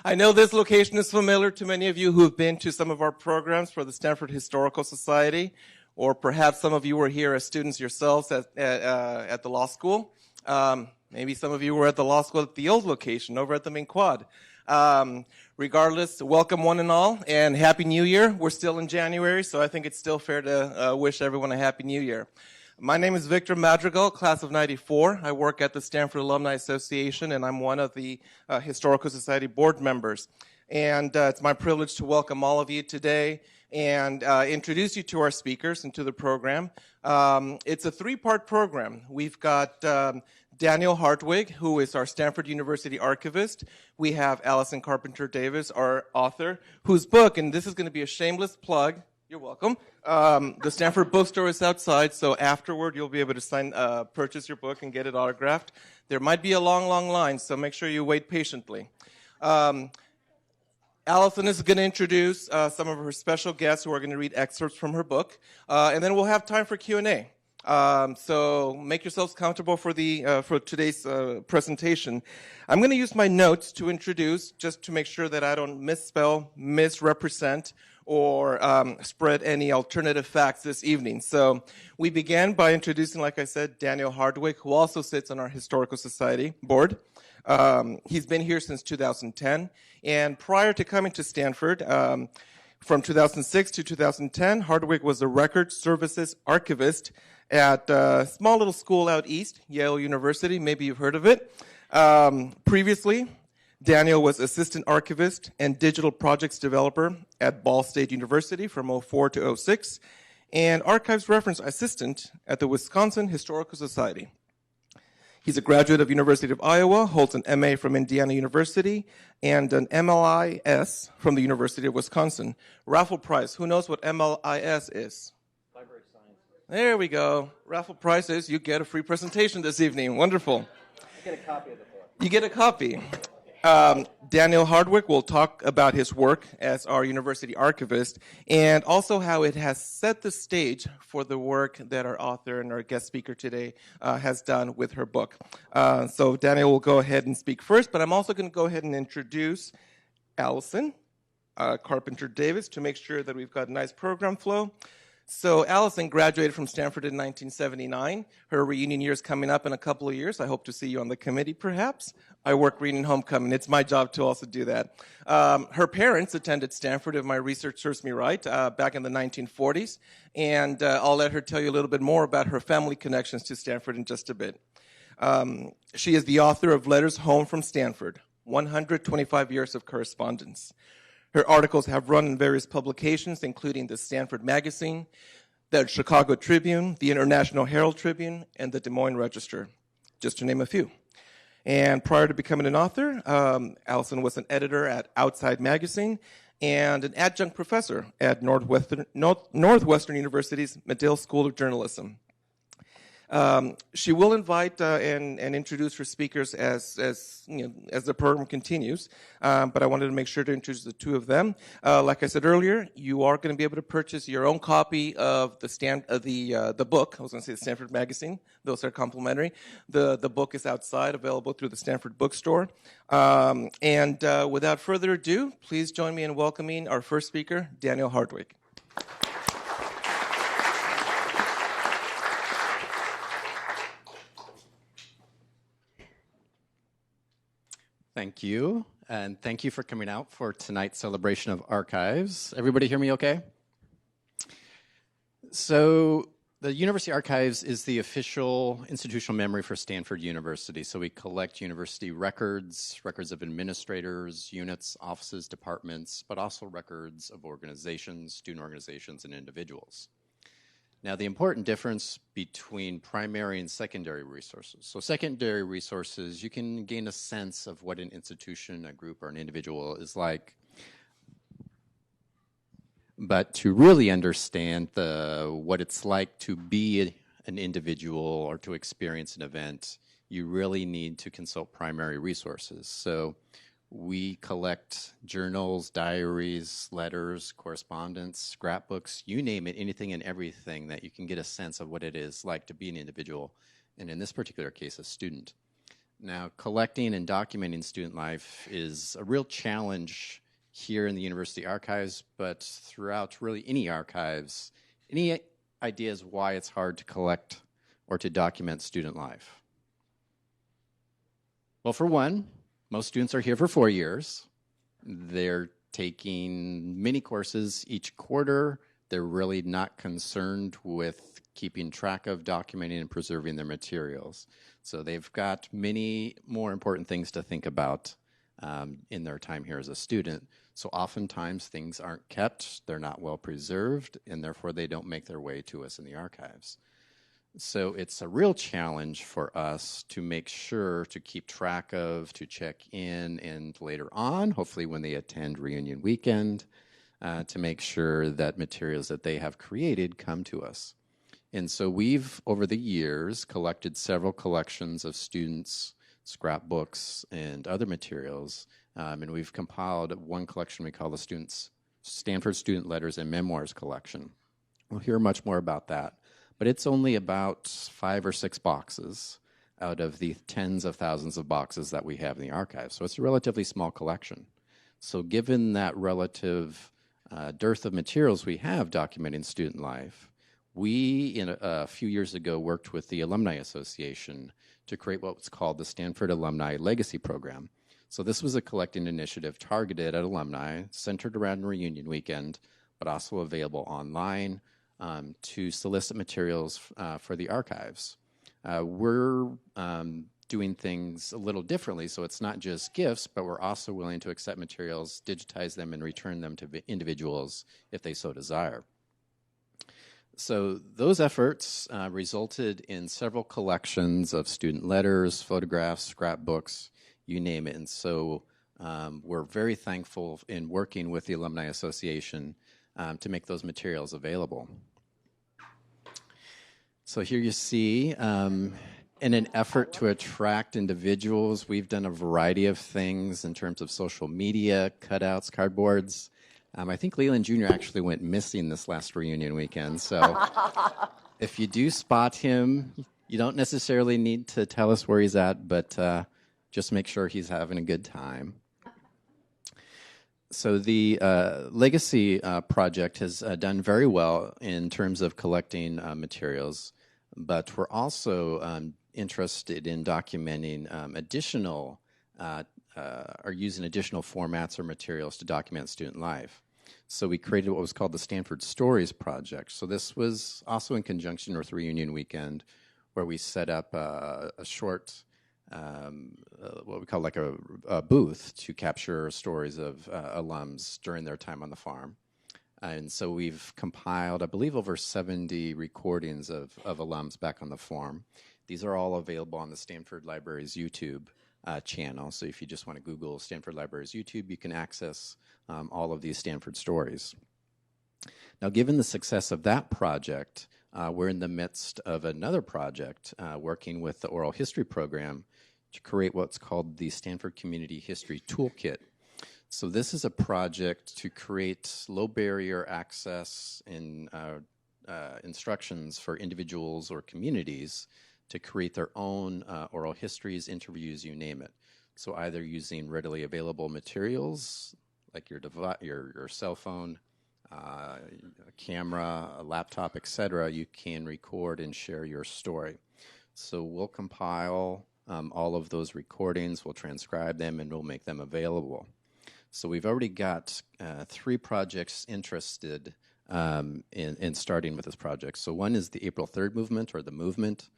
I know this location is familiar to many of you who have been to some of our programs for the Stanford Historical Society, or perhaps some of you were here as students yourselves at the law school. Maybe some of you were at the law school at the old location over at the main quad. Regardless, welcome one and all, and Happy New Year. We're still in January, so I think it's still fair to wish everyone a Happy New Year. My name is Victor Madrigal, class of 94. I work at the Stanford Alumni Association, and I'm one of the Historical Society board members. And it's my privilege to welcome all of you today and introduce you to our speakers and to the program. It's a three-part program. We've got Daniel Hartwig, who is our Stanford University Archivist. We have Alison Carpenter Davis, our author, whose book, and this is going to be a shameless plug, you're welcome. The Stanford bookstore is outside, so afterward you'll be able to purchase your book and get it autographed. There might be a long, long line, so make sure you wait patiently. Alison is going to introduce some of her special guests who are going to read excerpts from her book, and then we'll have time for Q&A. So make yourselves comfortable for today's presentation. I'm going to use my notes to introduce, just to make sure that I don't misspell, misrepresent, or spread any alternative facts this evening. So we began by introducing, like I said, Daniel Hartwig, who also sits on our Historical Society board. He's been here since 2010, and prior to coming to Stanford, from 2006 to 2010, Hartwig was a record services archivist at a small little school out east, Yale University. Maybe you've heard of it. Previously, Daniel was assistant archivist and digital projects developer at Ball State University from 2004 to 2006, and archives reference assistant at the Wisconsin Historical Society. He's a graduate of University of Iowa, holds an MA from Indiana University, and an MLIS from the University of Wisconsin. Raffle prize. Who knows what MLIS is? Library Science. There we go. Raffle prize is you get a free presentation this evening. Wonderful. You get a copy of the book. You get a copy. Daniel Hartwig will talk about his work as our university archivist and also how it has set the stage for the work that our author and our guest speaker today has done with her book. So Daniel will go ahead and speak first, but I'm also going to go ahead and introduce Alison Carpenter Davis to make sure that we've got a nice program flow. So Alison graduated from Stanford in 1979. Her reunion year is coming up in a couple of years. I hope to see you on the committee, perhaps. I work reading homecoming. It's my job to also do that. Her parents attended Stanford, if my research serves me right, back in the 1940s. And I'll let her tell you a little bit more about her family connections to Stanford in just a bit. She is the author of Letters Home from Stanford, 125 Years of Correspondence. Her articles have run in various publications, including the Stanford Magazine, the Chicago Tribune, the International Herald Tribune, and the Des Moines Register, just to name a few. And prior to becoming an author, Alison was an editor at Outside Magazine and an adjunct professor at Northwestern University's Medill School of Journalism. She will invite and introduce her speakers as the program continues, but I wanted to make sure to introduce the two of them. Like I said earlier, you are going to be able to purchase your own copy of the book. I was going to say the Stanford Magazine; those are complimentary. The book is outside, available through the Stanford Bookstore. And without further ado, please join me in welcoming our first speaker, Daniel Hartwig. Thank you, and thank you for coming out for tonight's celebration of archives. Everybody hear me okay? So the University Archives is the official institutional memory for Stanford University. So we collect university records, records of administrators, units, offices, departments, but also records of organizations, student organizations, and individuals. Now, the important difference between primary and secondary resources. So secondary resources, you can gain a sense of what an institution, a group, or an individual is like. But to really understand what it's like to be an individual or to experience an event, you really need to consult primary resources. So we collect journals, diaries, letters, correspondence, scrapbooks, you name it, anything and everything that you can get a sense of what it is like to be an individual, and in this particular case, a student. Now, collecting and documenting student life is a real challenge here in the University Archives, but throughout really any archives. Any ideas why it's hard to collect or to document student life? Well, for one, most students are here for 4 years. They're taking many courses each quarter. They're really not concerned with keeping track of, documenting, and preserving their materials. So they've got many more important things to think about in their time here as a student. So oftentimes things aren't kept, they're not well preserved, and therefore they don't make their way to us in the archives. So it's a real challenge for us to make sure to keep track of, to check in, and later on, hopefully when they attend reunion weekend, to make sure that materials that they have created come to us. And so we've, over the years, collected several collections of students' scrapbooks and other materials, and we've compiled one collection we call the Stanford Student Letters and Memoirs collection. We'll hear much more about that. But it's only about 5 or 6 boxes out of the tens of thousands of boxes that we have in the archive. So it's a relatively small collection. So given that relative dearth of materials we have documenting student life, we, a few years ago, worked with the Alumni Association to create what's called the Stanford Alumni Legacy Program. So this was a collecting initiative targeted at alumni, centered around reunion weekend, but also available online, to solicit materials for the archives. We're doing things a little differently, so it's not just gifts, but we're also willing to accept materials, digitize them, and return them to individuals if they so desire. So those efforts resulted in several collections of student letters, photographs, scrapbooks, you name it. And so we're very thankful in working with the Alumni Association to make those materials available. So here you see, in an effort to attract individuals, we've done a variety of things in terms of social media, cutouts, cardboards. I think Leland Jr. actually went missing this last reunion weekend, so if you do spot him, you don't necessarily need to tell us where he's at, but just make sure he's having a good time. So the Legacy project has done very well in terms of collecting materials, but we're also interested in documenting additional or using additional formats or materials to document student life. So we created what was called the Stanford Stories Project. So this was also in conjunction with Reunion Weekend, where we set up a short, what we call like a booth to capture stories of alums during their time on the farm. And so we've compiled, I believe, over 70 recordings of alums back on the farm. These are all available on the Stanford Library's YouTube channel. So if you just want to Google Stanford Library's YouTube, you can access all of these Stanford stories. Now, given the success of that project, we're in the midst of another project working with the Oral History Program to create what's called the Stanford Community History Toolkit. So this is a project to create low-barrier access and instructions for individuals or communities to create their own oral histories, interviews, you name it. So either using readily available materials, like your cell phone, a camera, a laptop, etc., you can record and share your story. So we'll compile all of those recordings, we'll transcribe them, and we'll make them available. So we've already got 3 projects interested in starting with this project. So one is the April 3rd movement, or the movement.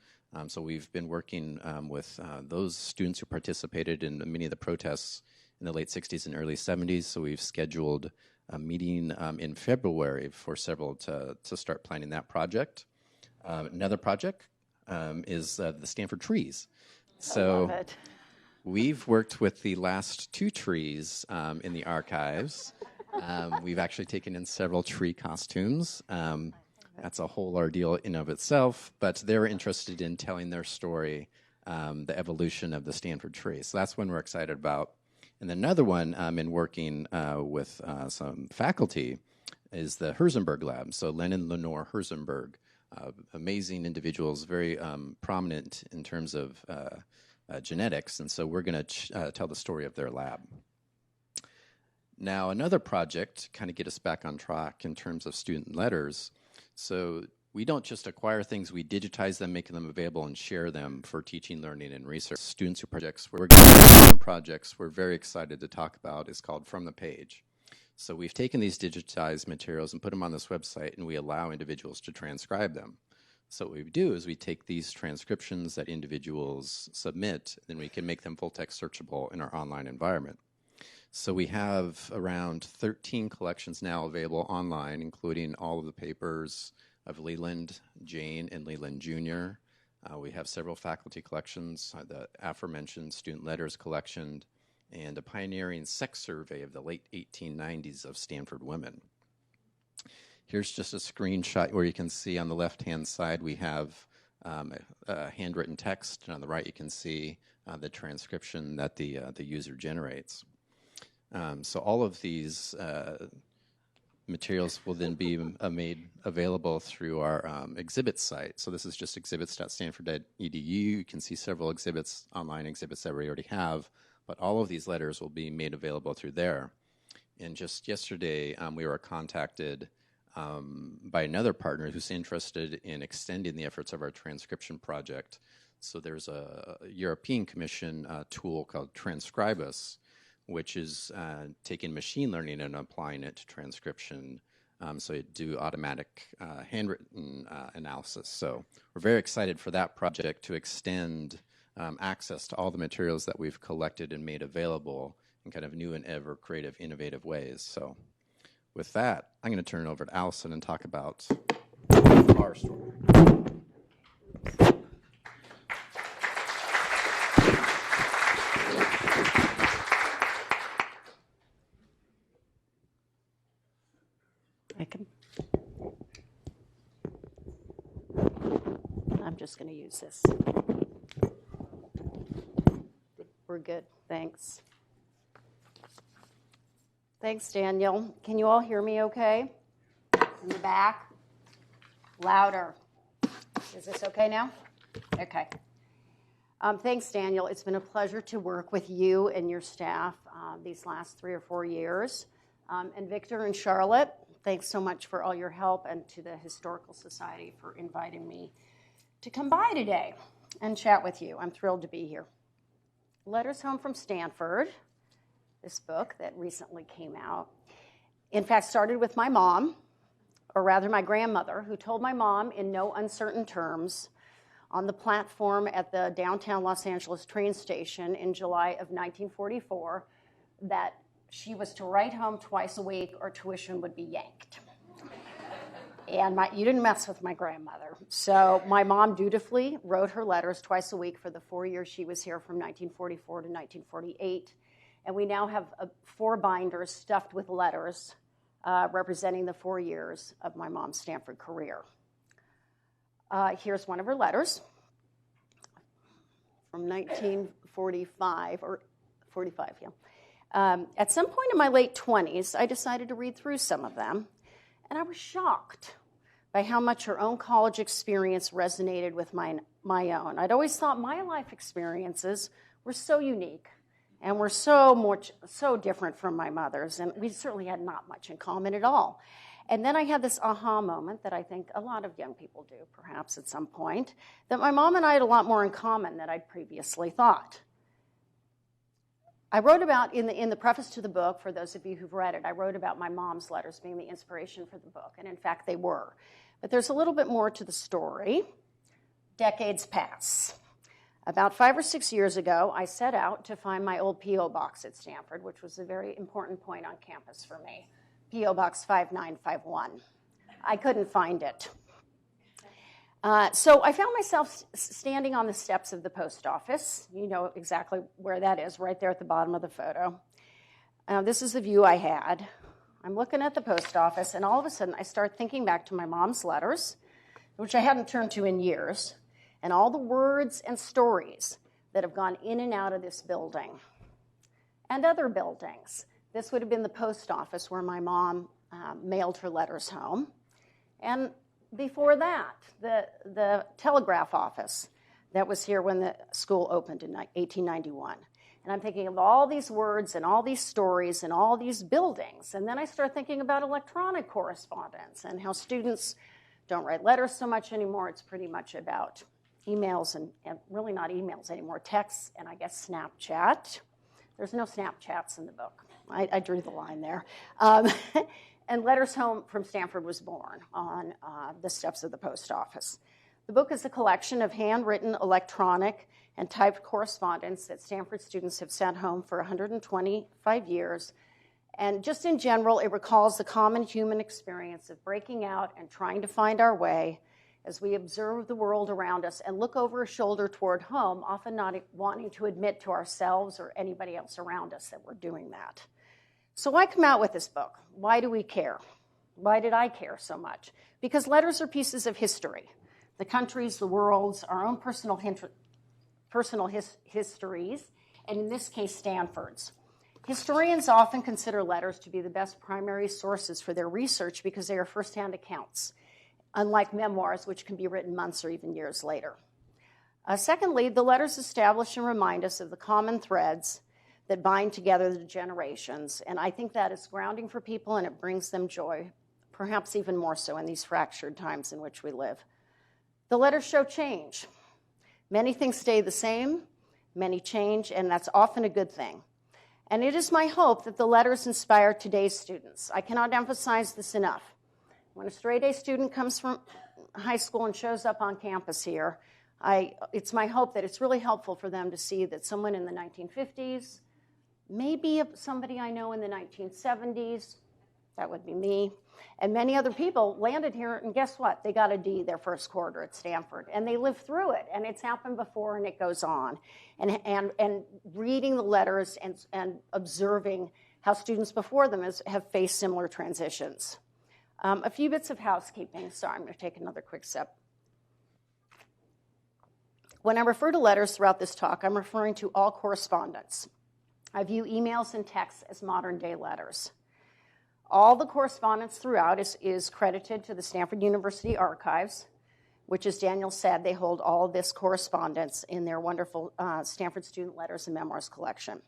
So we've been working with those students who participated in many of the protests in the late 60s and early 70s. So we've scheduled a meeting in February for several to start planning that project. Another project is the Stanford trees. So I love it. We've worked with the last 2 trees in the archives. We've actually taken in several tree costumes. That's a whole ordeal in of itself, but they're interested in telling their story, the evolution of the Stanford tree. So that's one we're excited about. And another one in working with some faculty is the Herzenberg Lab. So Len and Lenore Herzenberg, amazing individuals, very prominent in terms of genetics, and so we're going to tell the story of their lab. Now, another project to kind of get us back on track in terms of student letters. So we don't just acquire things, we digitize them, make them available, and share them for teaching, learning, and research. Students who projects we're very excited to talk about is called From the Page. So we've taken these digitized materials and put them on this website, and we allow individuals to transcribe them. So what we do is we take these transcriptions that individuals submit, and we can make them full text searchable in our online environment. So we have around 13 collections now available online, including all of the papers of Leland, Jane, and Leland Jr. We have several faculty collections, the aforementioned student letters collection, and a pioneering sex survey of the late 1890s of Stanford women. Here's just a screenshot where you can see on the left-hand side we have a handwritten text, and on the right you can see the transcription that the user generates. So all of these materials will then be made available through our exhibit site. So this is just exhibits.stanford.edu. You can see several exhibits, online exhibits that we already have, but all of these letters will be made available through there. And just yesterday, we were contacted by another partner who's interested in extending the efforts of our transcription project. So there's a European Commission tool called Transcribus, which is taking machine learning and applying it to transcription. So you do automatic handwritten analysis. So we're very excited for that project to extend access to all the materials that we've collected and made available in kind of new and ever creative, innovative ways. So with that, I'm going to turn it over to Alison and talk about our story. I'm just going to use this. We're good. Thanks. Thanks, Daniel. Can you all hear me okay? In the back? Louder. Is this okay now? Okay. Thanks, Daniel. It's been a pleasure to work with you and your staff these last 3 or 4 years. And Victor and Charlotte, thanks so much for all your help, and to the Historical Society for inviting me to come by today and chat with you. I'm thrilled to be here. Letters Home from Stanford, this book that recently came out, in fact, started with my mom, or rather my grandmother, who told my mom in no uncertain terms on the platform at the downtown Los Angeles train station in July of 1944 that she was to write home twice a week or tuition would be yanked. And you didn't mess with my grandmother. So my mom dutifully wrote her letters twice a week for the 4 years she was here, from 1944 to 1948. And we now have 4 binders stuffed with letters representing the 4 years of my mom's Stanford career. Here's one of her letters from 1945, or 45, yeah. At some point in my late 20s, I decided to read through some of them, and I was shocked by how much her own college experience resonated with my own. I'd always thought my life experiences were so unique and were so different from my mother's, and we certainly had not much in common at all. And then I had this aha moment that I think a lot of young people do, perhaps at some point, that my mom and I had a lot more in common than I'd previously thought. I wrote about, in the preface to the book, for those of you who've read it, I wrote about my mom's letters being the inspiration for the book, and in fact they were. But there's a little bit more to the story. Decades pass. About 5 or 6 years ago, I set out to find my old P.O. box at Stanford, which was a very important point on campus for me. P.O. Box 5951. I couldn't find it. So I found myself standing on the steps of the post office. You know exactly where that is, right there at the bottom of the photo. This is the view I had. I'm looking at the post office, and all of a sudden I start thinking back to my mom's letters, which I hadn't turned to in years, and all the words and stories that have gone in and out of this building and other buildings. This would have been the post office where my mom mailed her letters home. And before that, the telegraph office that was here when the school opened in 1891. And I'm thinking of all these words and all these stories and all these buildings. And then I start thinking about electronic correspondence and how students don't write letters so much anymore. It's pretty much about emails and really not emails anymore, texts, and I guess Snapchat. There's no Snapchats in the book. I drew the line there. And Letters Home from Stanford was born on the steps of the post office. The book is a collection of handwritten, electronic, and typed correspondence that Stanford students have sent home for 125 years. And just in general, it recalls the common human experience of breaking out and trying to find our way as we observe the world around us and look over a shoulder toward home, often not wanting to admit to ourselves or anybody else around us that we're doing that. So why come out with this book? Why do we care? Why did I care so much? Because letters are pieces of history. The country's, the world's, our own personal histories, and in this case, Stanford's. Historians often consider letters to be the best primary sources for their research because they are firsthand accounts, unlike memoirs, which can be written months or even years later. Secondly, the letters establish and remind us of the common threads that bind together the generations, and I think that is grounding for people and it brings them joy, perhaps even more so in these fractured times in which we live. The letters show change. Many things stay the same, many change, and that's often a good thing. And it is my hope that the letters inspire today's students. I cannot emphasize this enough. When a straight-A student comes from high school and shows up on campus here, it's my hope that it's really helpful for them to see that someone in the 1950s, maybe somebody I know in the 1970s, that would be me, and many other people landed here, and guess what? They got a D their first quarter at Stanford, and they lived through it, and it's happened before, and it goes on. And reading the letters and observing how students before them have faced similar transitions. A few bits of housekeeping. Sorry, I'm going to take another quick sip. When I refer to letters throughout this talk, I'm referring to all correspondence. I view emails and texts as modern-day letters. All the correspondence throughout is credited to the Stanford University Archives, which, as Daniel said, they hold all of this correspondence in their wonderful Stanford Student Letters and Memoirs collection.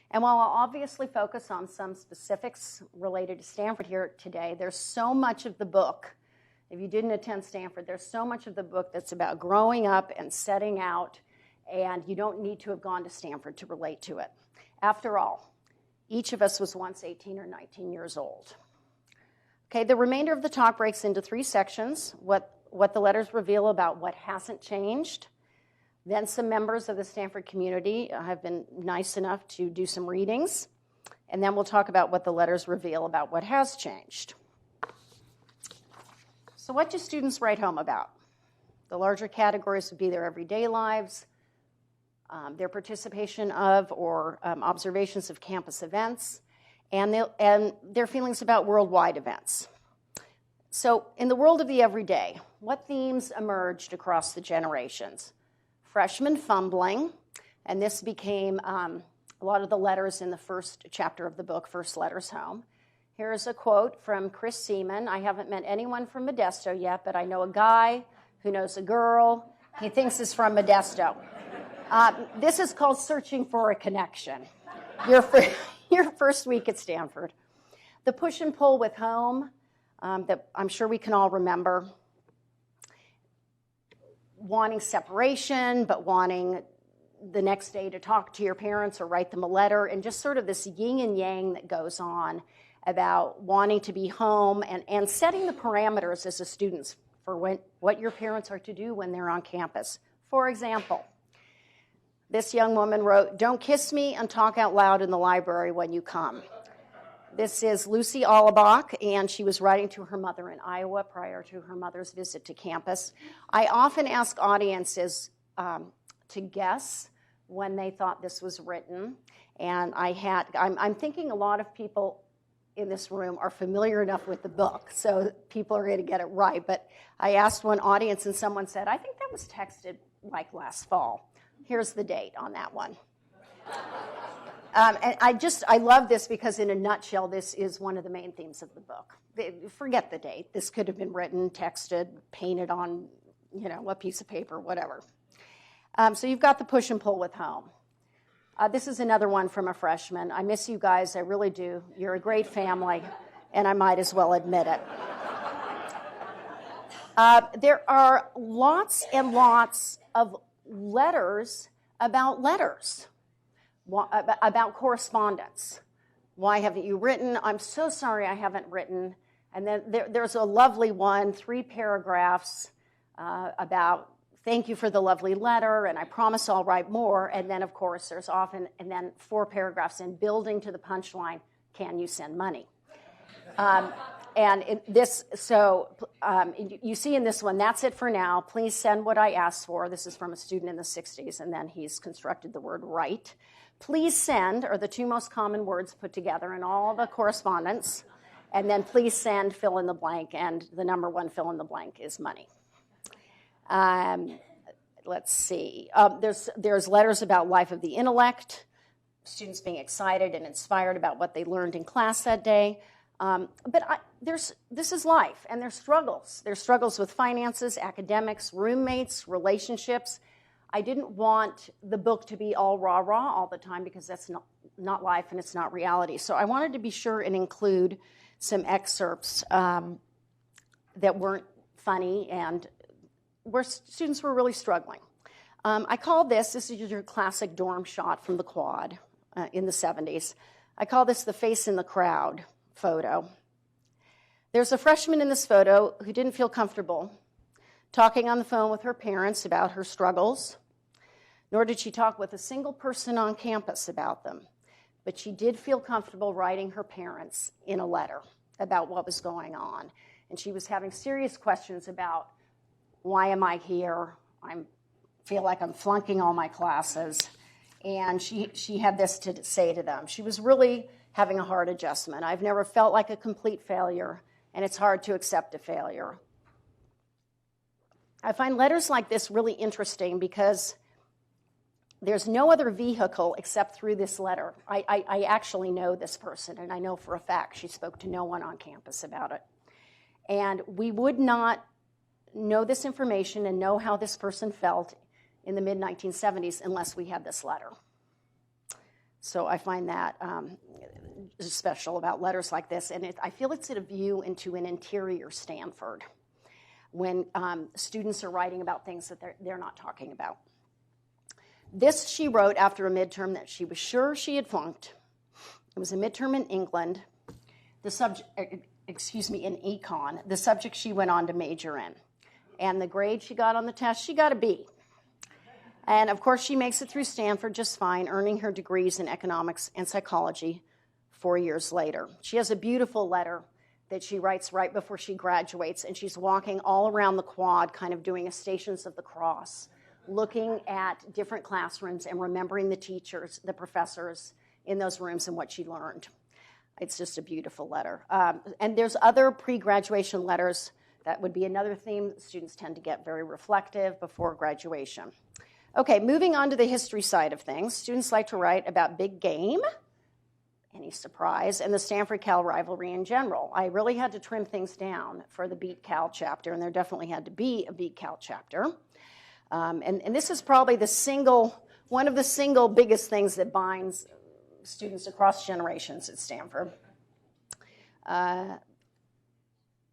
And while I'll obviously focus on some specifics related to Stanford here today, there's so much of the book, if you didn't attend Stanford, there's so much of the book that's about growing up and setting out, and you don't need to have gone to Stanford to relate to it. After all, each of us was once 18 or 19 years old. Okay, the remainder of the talk breaks into three sections: what the letters reveal about what hasn't changed. Then some members of the Stanford community have been nice enough to do some readings. And then we'll talk about what the letters reveal about what has changed. So what do students write home about? The larger categories would be their everyday lives, their participation of or observations of campus events, and their feelings about worldwide events. So in the world of the everyday, what themes emerged across the generations? Freshman fumbling, and this became a lot of the letters in the first chapter of the book, First Letters Home. Here's a quote from Chris Seaman. I haven't met anyone from Modesto yet, but I know a guy who knows a girl he thinks is from Modesto. This is called searching for a connection. Your first week at Stanford. The push and pull with home that I'm sure we can all remember. Wanting separation, but wanting the next day to talk to your parents or write them a letter, and just sort of this yin and yang that goes on about wanting to be home and setting the parameters as a student for what your parents are to do when they're on campus. For example, this young woman wrote, "Don't kiss me and talk out loud in the library when you come." This is Lucy Allebach, and she was writing to her mother in Iowa prior to her mother's visit to campus. I often ask audiences to guess when they thought this was written, and I'm thinking a lot of people in this room are familiar enough with the book, so people are going to get it right. But I asked one audience, and someone said, "I think that was texted like last fall." Here's the date on that one. And I love this because in a nutshell, this is one of the main themes of the book. Forget the date. This could have been written, texted, painted on, a piece of paper, whatever. So you've got the push and pull with home. This is another one from a freshman. I miss you guys, I really do. You're a great family, and I might as well admit it. There are lots and lots of letters, about correspondence. Why haven't you written? I'm so sorry I haven't written. And then there's a lovely one, 3 paragraphs about thank you for the lovely letter, and I promise I'll write more. And then, of course, there's often, and then 4 paragraphs in building to the punchline, can you send money? You see in this one, that's it for now. Please send what I asked for. This is from a student in the 60s, and then he's constructed the word write. Please send are the 2 most common words put together in all the correspondence. And then please send fill in the blank, and the number 1 fill in the blank is money. Let's see. There's letters about life of the intellect, students being excited and inspired about what they learned in class that day. This is life, and there's struggles. There's struggles with finances, academics, roommates, relationships. I didn't want the book to be all rah-rah all the time because that's not life and it's not reality. So I wanted to be sure and include some excerpts that weren't funny and where students were really struggling. I call this is your classic dorm shot from the quad in the 70s. I call this the face in the crowd photo. There's a freshman in this photo who didn't feel comfortable talking on the phone with her parents about her struggles, nor did she talk with a single person on campus about them. But she did feel comfortable writing her parents in a letter about what was going on. And she was having serious questions about, why am I here? I feel like I'm flunking all my classes. And she had this to say to them. She was really having a hard adjustment. I've never felt like a complete failure, and it's hard to accept a failure. I find letters like this really interesting because there's no other vehicle except through this letter. I actually know this person, and I know for a fact she spoke to no one on campus about it. And we would not know this information and know how this person felt in the mid-1970s unless we had this letter. So I find that special about letters like this, and I feel it's a view into an interior Stanford when students are writing about things that they're not talking about. This she wrote after a midterm that she was sure she had flunked. It was a midterm in England. In econ, the subject she went on to major in. And the grade she got on the test, she got a B. And of course, she makes it through Stanford just fine, earning her degrees in economics and psychology 4 years later. She has a beautiful letter that she writes right before she graduates, and she's walking all around the quad, kind of doing a Stations of the Cross, looking at different classrooms and remembering the teachers, the professors in those rooms and what she learned. It's just a beautiful letter. And there's other pre-graduation letters. That would be another theme. Students tend to get very reflective before graduation. Okay, moving on to the history side of things. Students like to write about big game, any surprise, and the Stanford-Cal rivalry in general. I really had to trim things down for the Beat Cal chapter, and there definitely had to be a Beat Cal chapter. And this is probably one of the single biggest things that binds students across generations at Stanford.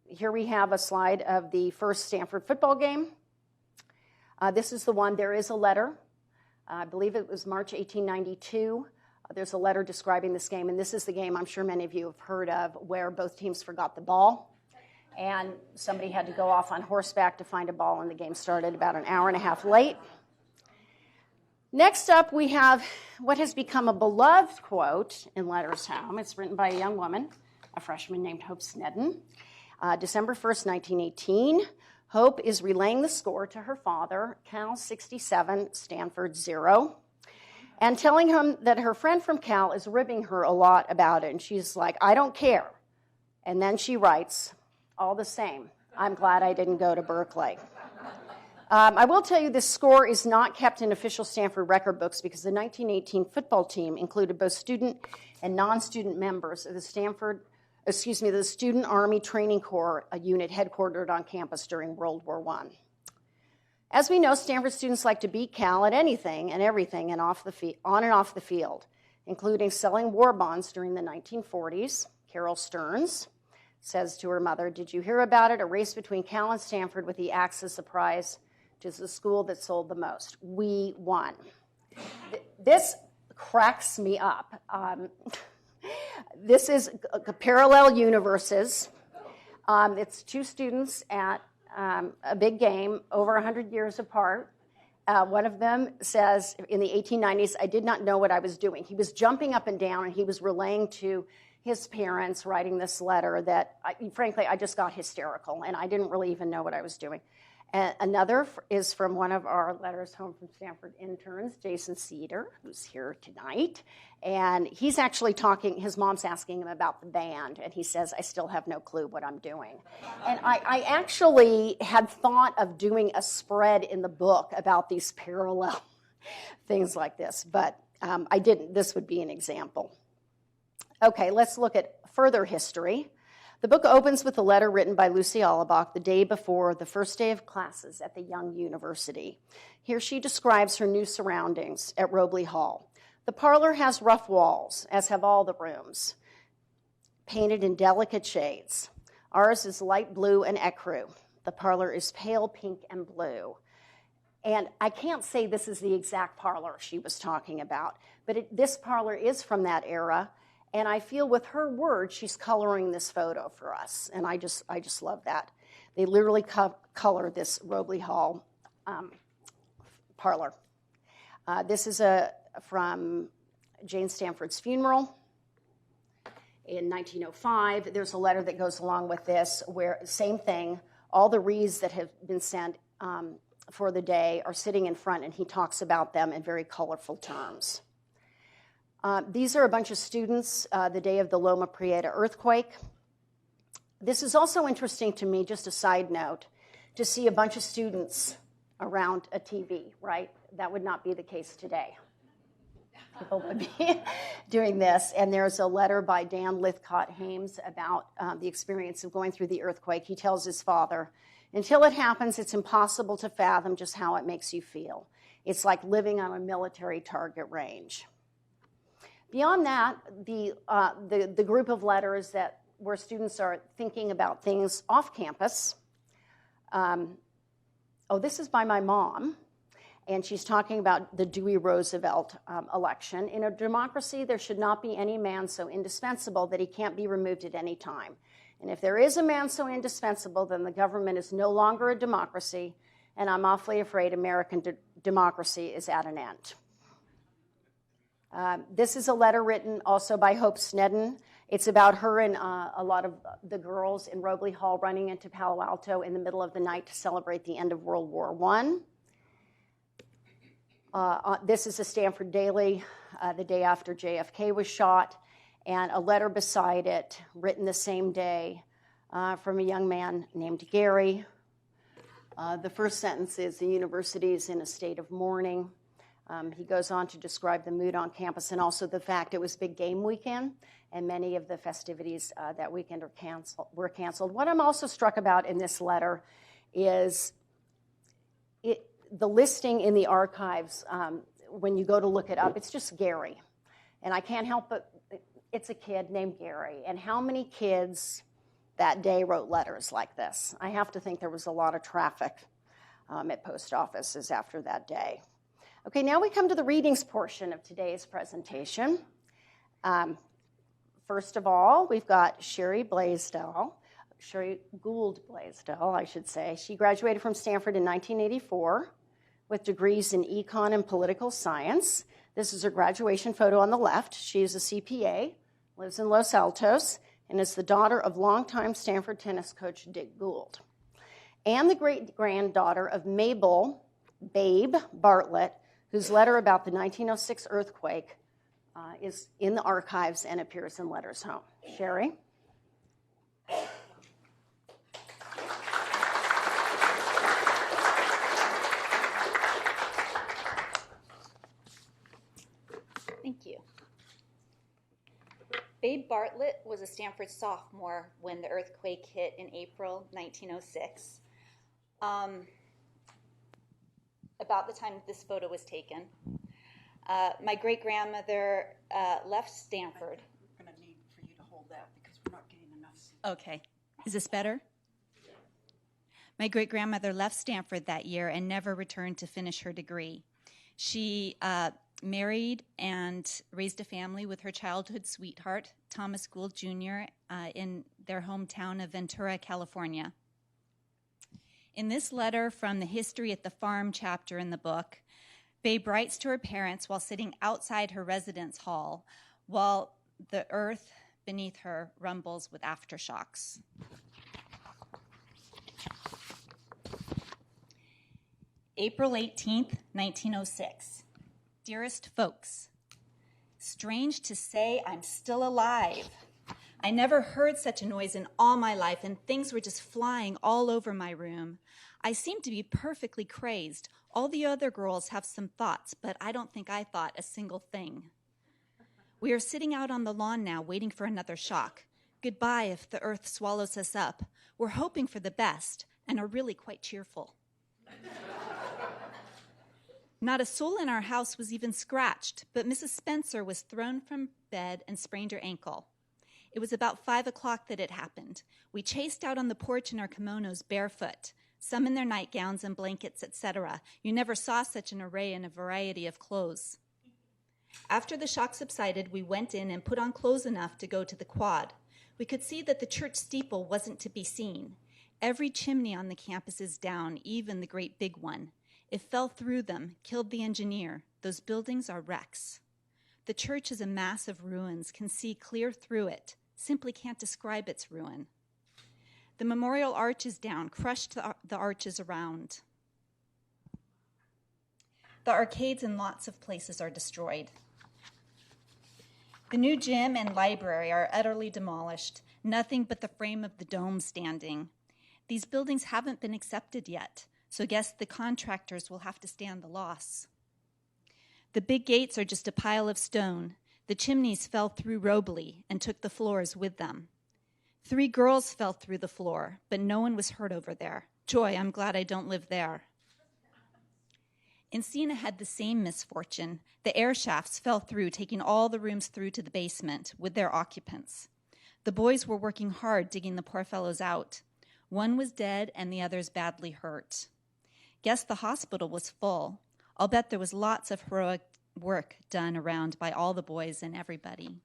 Here we have a slide of the first Stanford football game. This is the one, there is a letter. I believe it was March 1892. There's a letter describing this game, and this is the game I'm sure many of you have heard of where both teams forgot the ball, and somebody had to go off on horseback to find a ball, and the game started about an hour and a half late. Next up, we have what has become a beloved quote in Letters Home. It's written by a young woman, a freshman named Hope Snedden. December 1st, 1918. Hope is relaying the score to her father, Cal 67, Stanford 0, and telling him that her friend from Cal is ribbing her a lot about it. And she's like, I don't care. And then she writes, all the same, I'm glad I didn't go to Berkeley. I will tell you this score is not kept in official Stanford record books because the 1918 football team included both student and non-student members of the the Student Army Training Corps, a unit headquartered on campus during World War I. As we know, Stanford students like to beat Cal at anything and everything and on and off the field, including selling war bonds during the 1940s. Carol Stearns says to her mother, "Did you hear about it? A race between Cal and Stanford with the Axis Prize, which is the school that sold the most. We won." This cracks me up. This is parallel universes. It's two students at a big game over 100 years apart. One of them says in the 1890s, "I did not know what I was doing." He was jumping up and down, and he was relaying to his parents, writing this letter that, frankly, I just got hysterical, and I didn't really even know what I was doing. Another is from one of our Letters Home from Stanford interns, Jason Cedar, who's here tonight. And he's actually talking, his mom's asking him about the band, and he says, "I still have no clue what I'm doing." And I actually had thought of doing a spread in the book about these parallel things like this, but I didn't. This would be an example. Okay, let's look at further history. The book opens with a letter written by Lucy Auerbach the day before the first day of classes at the Young University. Here she describes her new surroundings at Robley Hall. The parlor has rough walls, as have all the rooms, painted in delicate shades. Ours is light blue and ecru. The parlor is pale pink and blue. And I can't say this is the exact parlor she was talking about, but this parlor is from that era. And I feel with her words, she's coloring this photo for us. And I just love that. They literally color this Robley Hall parlor. This is from Jane Stanford's funeral in 1905. There's a letter that goes along with this where, same thing, all the wreaths that have been sent for the day are sitting in front, and he talks about them in very colorful terms. These are a bunch of students the day of the Loma Prieta earthquake. This is also interesting to me, just a side note, to see a bunch of students around a TV, right? That would not be the case today. People would be doing this. And there's a letter by Dan Lithcott-Hames about the experience of going through the earthquake. He tells his father, "Until it happens, it's impossible to fathom just how it makes you feel. It's like living on a military target range." Beyond that, the group of letters where students are thinking about things off campus. This is by my mom, and she's talking about the Dewey Roosevelt election. "In a democracy, there should not be any man so indispensable that he can't be removed at any time. And if there is a man so indispensable, then the government is no longer a democracy, and I'm awfully afraid American democracy is at an end." This is a letter written also by Hope Snedden. It's about her and a lot of the girls in Robley Hall running into Palo Alto in the middle of the night to celebrate the end of World War I. This is a Stanford Daily the day after JFK was shot, and a letter beside it written the same day from a young man named Gary. The first sentence is, "The university is in a state of mourning." He goes on to describe the mood on campus and also the fact it was big game weekend, and many of the festivities that weekend were canceled. What I'm also struck about in this letter is the listing in the archives. When you go to look it up, it's just Gary. And I can't help but, it's a kid named Gary. And how many kids that day wrote letters like this? I have to think there was a lot of traffic at post offices after that day. Okay, now we come to the readings portion of today's presentation. First of all, we've got Sherry Gould Blaisdell, I should say. She graduated from Stanford in 1984 with degrees in econ and political science. This is her graduation photo on the left. She is a CPA, lives in Los Altos, and is the daughter of longtime Stanford tennis coach Dick Gould, and the great-granddaughter of Mabel Babe Bartlett, whose letter about the 1906 earthquake is in the archives and appears in Letters Home. Sherry? Thank you. Babe Bartlett was a Stanford sophomore when the earthquake hit in April 1906. about the time that this photo was taken. My great-grandmother left Stanford. I'm going to need for you to hold that because we're not getting enough. Okay. Is this better? My great-grandmother left Stanford that year and never returned to finish her degree. She married and raised a family with her childhood sweetheart, Thomas Gould Jr., in their hometown of Ventura, California. In this letter from the History at the Farm chapter in the book, Babe writes to her parents while sitting outside her residence hall while the earth beneath her rumbles with aftershocks. April 18th, 1906. Dearest folks, strange to say, I'm still alive. I never heard such a noise in all my life, and things were just flying all over my room. I seemed to be perfectly crazed. All the other girls have some thoughts, but I don't think I thought a single thing. We are sitting out on the lawn now, waiting for another shock. Goodbye if the earth swallows us up. We're hoping for the best and are really quite cheerful. Not a soul in our house was even scratched, but Mrs. Spencer was thrown from bed and sprained her ankle. It was about 5 o'clock that it happened. We chased out on the porch in our kimonos barefoot, some in their nightgowns and blankets, etc. You never saw such an array and a variety of clothes. After the shock subsided, we went in and put on clothes enough to go to the quad. We could see that the church steeple wasn't to be seen. Every chimney on the campus is down, even the great big one. It fell through them, killed the engineer. Those buildings are wrecks. The church is a mass of ruins, can see clear through it, simply can't describe its ruin. The memorial arch is down, crushed the arches around. The arcades in lots of places are destroyed. The new gym and library are utterly demolished, nothing but the frame of the dome standing. These buildings haven't been accepted yet, so guess the contractors will have to stand the loss. The big gates are just a pile of stone. The chimneys fell through Robley and took the floors with them. 3 girls fell through the floor, but no one was hurt over there. Joy, I'm glad I don't live there. Encina had the same misfortune. The air shafts fell through, taking all the rooms through to the basement with their occupants. The boys were working hard digging the poor fellows out. One was dead and the others badly hurt. Guess the hospital was full. I'll bet there was lots of heroic work done around by all the boys and everybody.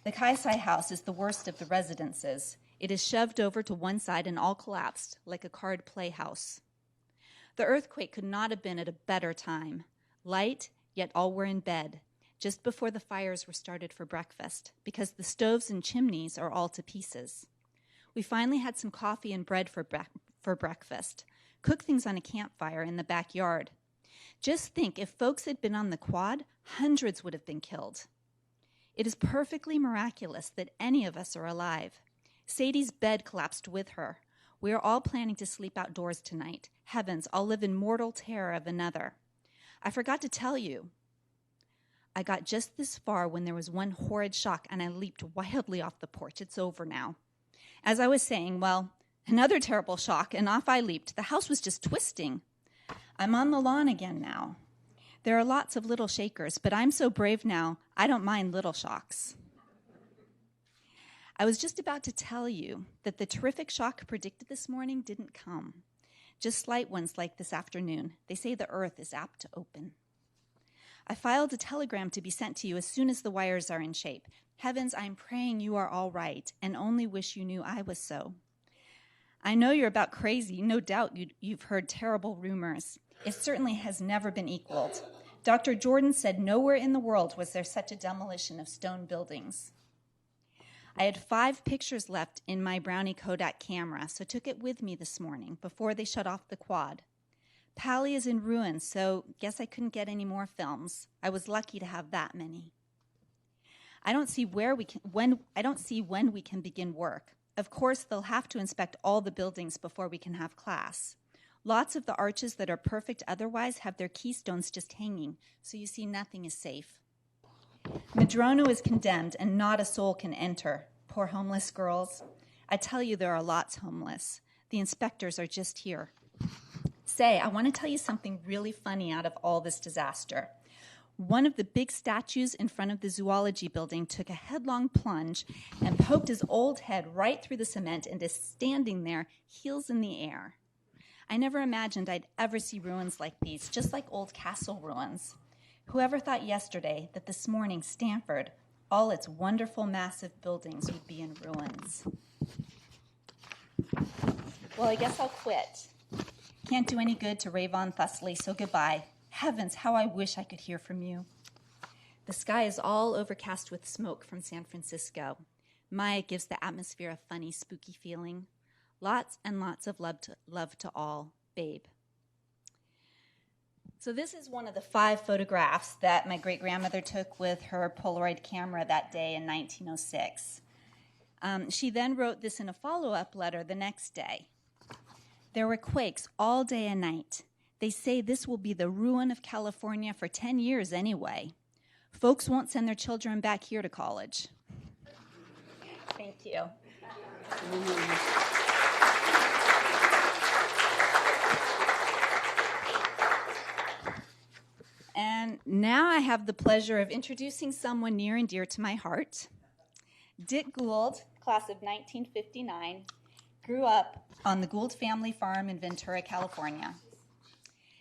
The Kaisai house is the worst of the residences. It is shoved over to one side and all collapsed like a card playhouse. The earthquake could not have been at a better time. Light, yet all were in bed, just before the fires were started for breakfast, because the stoves and chimneys are all to pieces. We finally had some coffee and bread for breakfast, cooked things on a campfire in the backyard. Just think, if folks had been on the quad, hundreds would have been killed. It is perfectly miraculous that any of us are alive. Sadie's bed collapsed with her. We are all planning to sleep outdoors tonight. Heavens, I'll live in mortal terror of another. I forgot to tell you. I got just this far when there was one horrid shock and I leaped wildly off the porch. It's over now. As I was saying, well, another terrible shock, and off I leaped. The house was just twisting. I'm on the lawn again now. There are lots of little shakers, but I'm so brave now, I don't mind little shocks. I was just about to tell you that the terrific shock predicted this morning didn't come. Just slight ones like this afternoon. They say the earth is apt to open. I filed a telegram to be sent to you as soon as the wires are in shape. Heavens, I'm praying you are all right, and only wish you knew I was so. I know you're about crazy. No doubt you've heard terrible rumors. It certainly has never been equaled. Dr. Jordan said nowhere in the world was there such a demolition of stone buildings. I had 5 pictures left in my Brownie Kodak camera, so took it with me this morning before they shut off the quad. Pali is in ruins, so guess I couldn't get any more films. I was lucky to have that many. I don't see when we can begin work. Of course, they'll have to inspect all the buildings before we can have class. Lots of the arches that are perfect otherwise have their keystones just hanging, so you see nothing is safe. Madrono is condemned and not a soul can enter. Poor homeless girls. I tell you there are lots homeless. The inspectors are just here. Say, I want to tell you something really funny out of all this disaster. One of the big statues in front of the zoology building took a headlong plunge and poked his old head right through the cement and is standing there, heels in the air. I never imagined I'd ever see ruins like these, just like old castle ruins. Whoever thought yesterday that this morning Stanford, all its wonderful, massive buildings, would be in ruins? Well, I guess I'll quit. Can't do any good to rave on thusly, so goodbye. Heavens, how I wish I could hear from you. The sky is all overcast with smoke from San Francisco. Maya gives the atmosphere a funny, spooky feeling. Lots and lots of love to all, Babe. So this is one of the 5 photographs that my great-grandmother took with her Polaroid camera that day in 1906. She then wrote this in a follow-up letter the next day. There were quakes all day and night. They say this will be the ruin of California for 10 years anyway. Folks won't send their children back here to college. Thank you. And now I have the pleasure of introducing someone near and dear to my heart. Dick Gould, class of 1959, grew up on the Gould family farm in Ventura, California.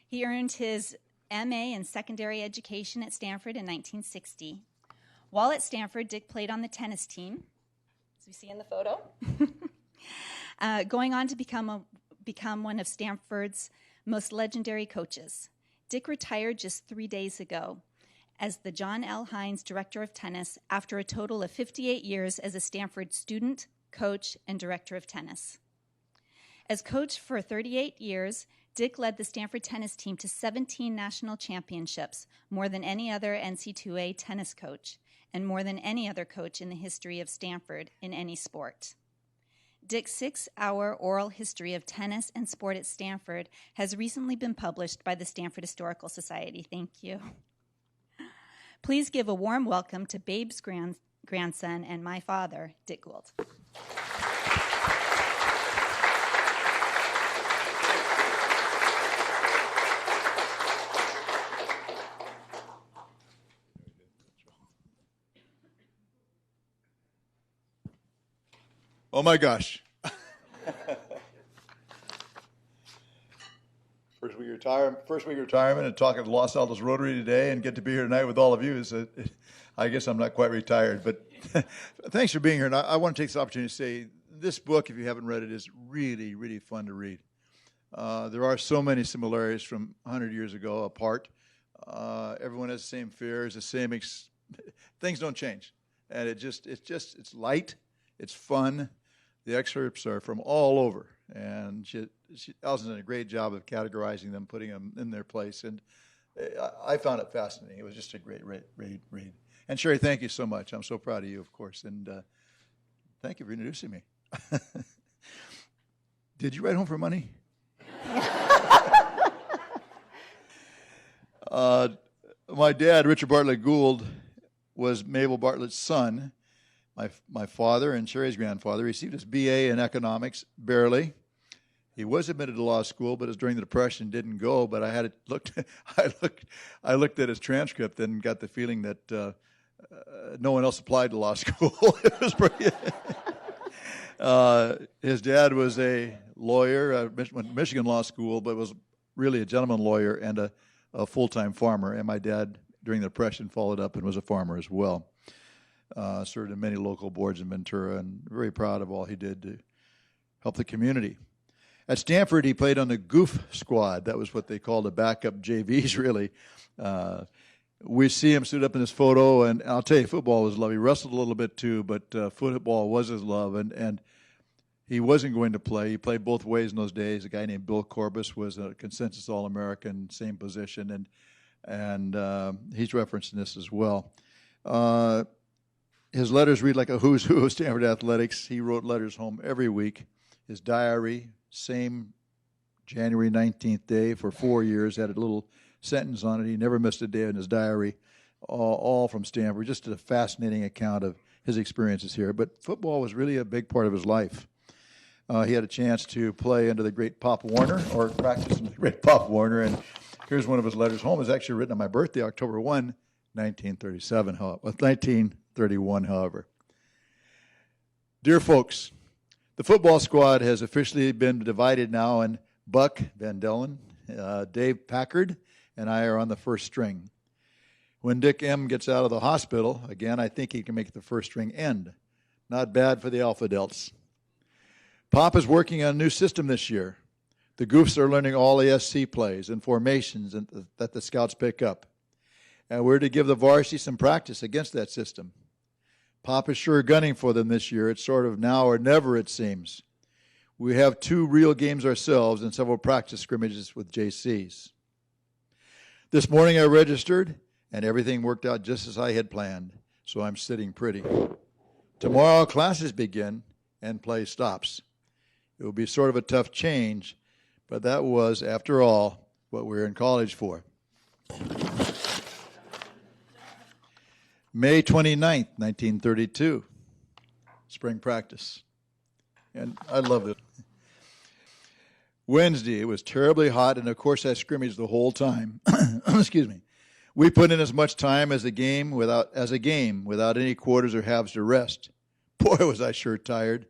He earned his MA in secondary education at Stanford in 1960. While at Stanford, Dick played on the tennis team, as we see in the photo, going on to become one of Stanford's most legendary coaches. Dick retired just 3 days ago as the John L. Hines Director of Tennis after a total of 58 years as a Stanford student, coach, and director of tennis. As coach for 38 years, Dick led the Stanford tennis team to 17 national championships, more than any other NC2A tennis coach, and more than any other coach in the history of Stanford in any sport. Dick's 6-hour oral history of tennis and sport at Stanford has recently been published by the Stanford Historical Society. Thank you. Please give a warm welcome to Babe's grandson and my father, Dick Gould. Oh my gosh. First week of retirement and talking to Los Altos Rotary today and get to be here tonight with all of you is, I guess I'm not quite retired, but thanks for being here. And I want to take this opportunity to say this book, if you haven't read it, is really, really fun to read. There are so many similarities from 100 years ago apart. Everyone has the same fears, the same things don't change. And it's light, it's fun. The excerpts are from all over, and Alison's done a great job of categorizing them, putting them in their place, and I found it fascinating. It was just a great read. And Sherry, thank you so much. I'm so proud of you, of course, and thank you for introducing me. Did you write home for money? My dad, Richard Bartlett Gould, was Mabel Bartlett's son. My father and Sherry's grandfather received his BA in economics, barely. He was admitted to law school, but it was during the Depression, didn't go. But I looked at his transcript and got the feeling that no one else applied to law school. It was pretty. His dad was a lawyer, went to Michigan Law School, but was really a gentleman lawyer and a full-time farmer. And my dad, during the Depression, followed up and was a farmer as well. Served in many local boards in Ventura, and very proud of all he did to help the community. At Stanford, he played on the Goof Squad. That was what they called the backup JVs, really. We see him stood up in this photo, and I'll tell you, football was love. He wrestled a little bit too, but football was his love, and he wasn't going to play. He played both ways in those days. A guy named Bill Corbus was a consensus All-American, same position, and he's referenced in this as well. His letters read like a who's who of Stanford athletics. He wrote letters home every week. His diary, same January 19th day for 4 years, had a little sentence on it. He never missed a day in his diary, all from Stanford. Just a fascinating account of his experiences here. But football was really a big part of his life. he had a chance to play under the great Pop Warner, or practice under the great Pop Warner, and here's one of his letters home. It was actually written on my birthday, October 1, 1931, however. Dear folks, the football squad has officially been divided now, and Buck Van Dellen, Dave Packard, and I are on the first string. When Dick M. gets out of the hospital, again, I think he can make the first string end. Not bad for the Alpha Delts. Pop is working on a new system this year. The Goofs are learning all ASC plays and formations that the scouts pick up. And we're to give the varsity some practice against that system. Pop is sure gunning for them this year. It's sort of now or never, it seems. We have 2 real games ourselves and several practice scrimmages with JCs. This morning I registered, and everything worked out just as I had planned, so I'm sitting pretty. Tomorrow classes begin and play stops. It will be sort of a tough change, but that was, after all, what we were in college for. May 29th, 1932, spring practice. And I loved it. Wednesday, it was terribly hot, and of course I scrimmaged the whole time. Excuse me. We put in as much time as a game without any quarters or halves to rest. Boy, was I sure tired.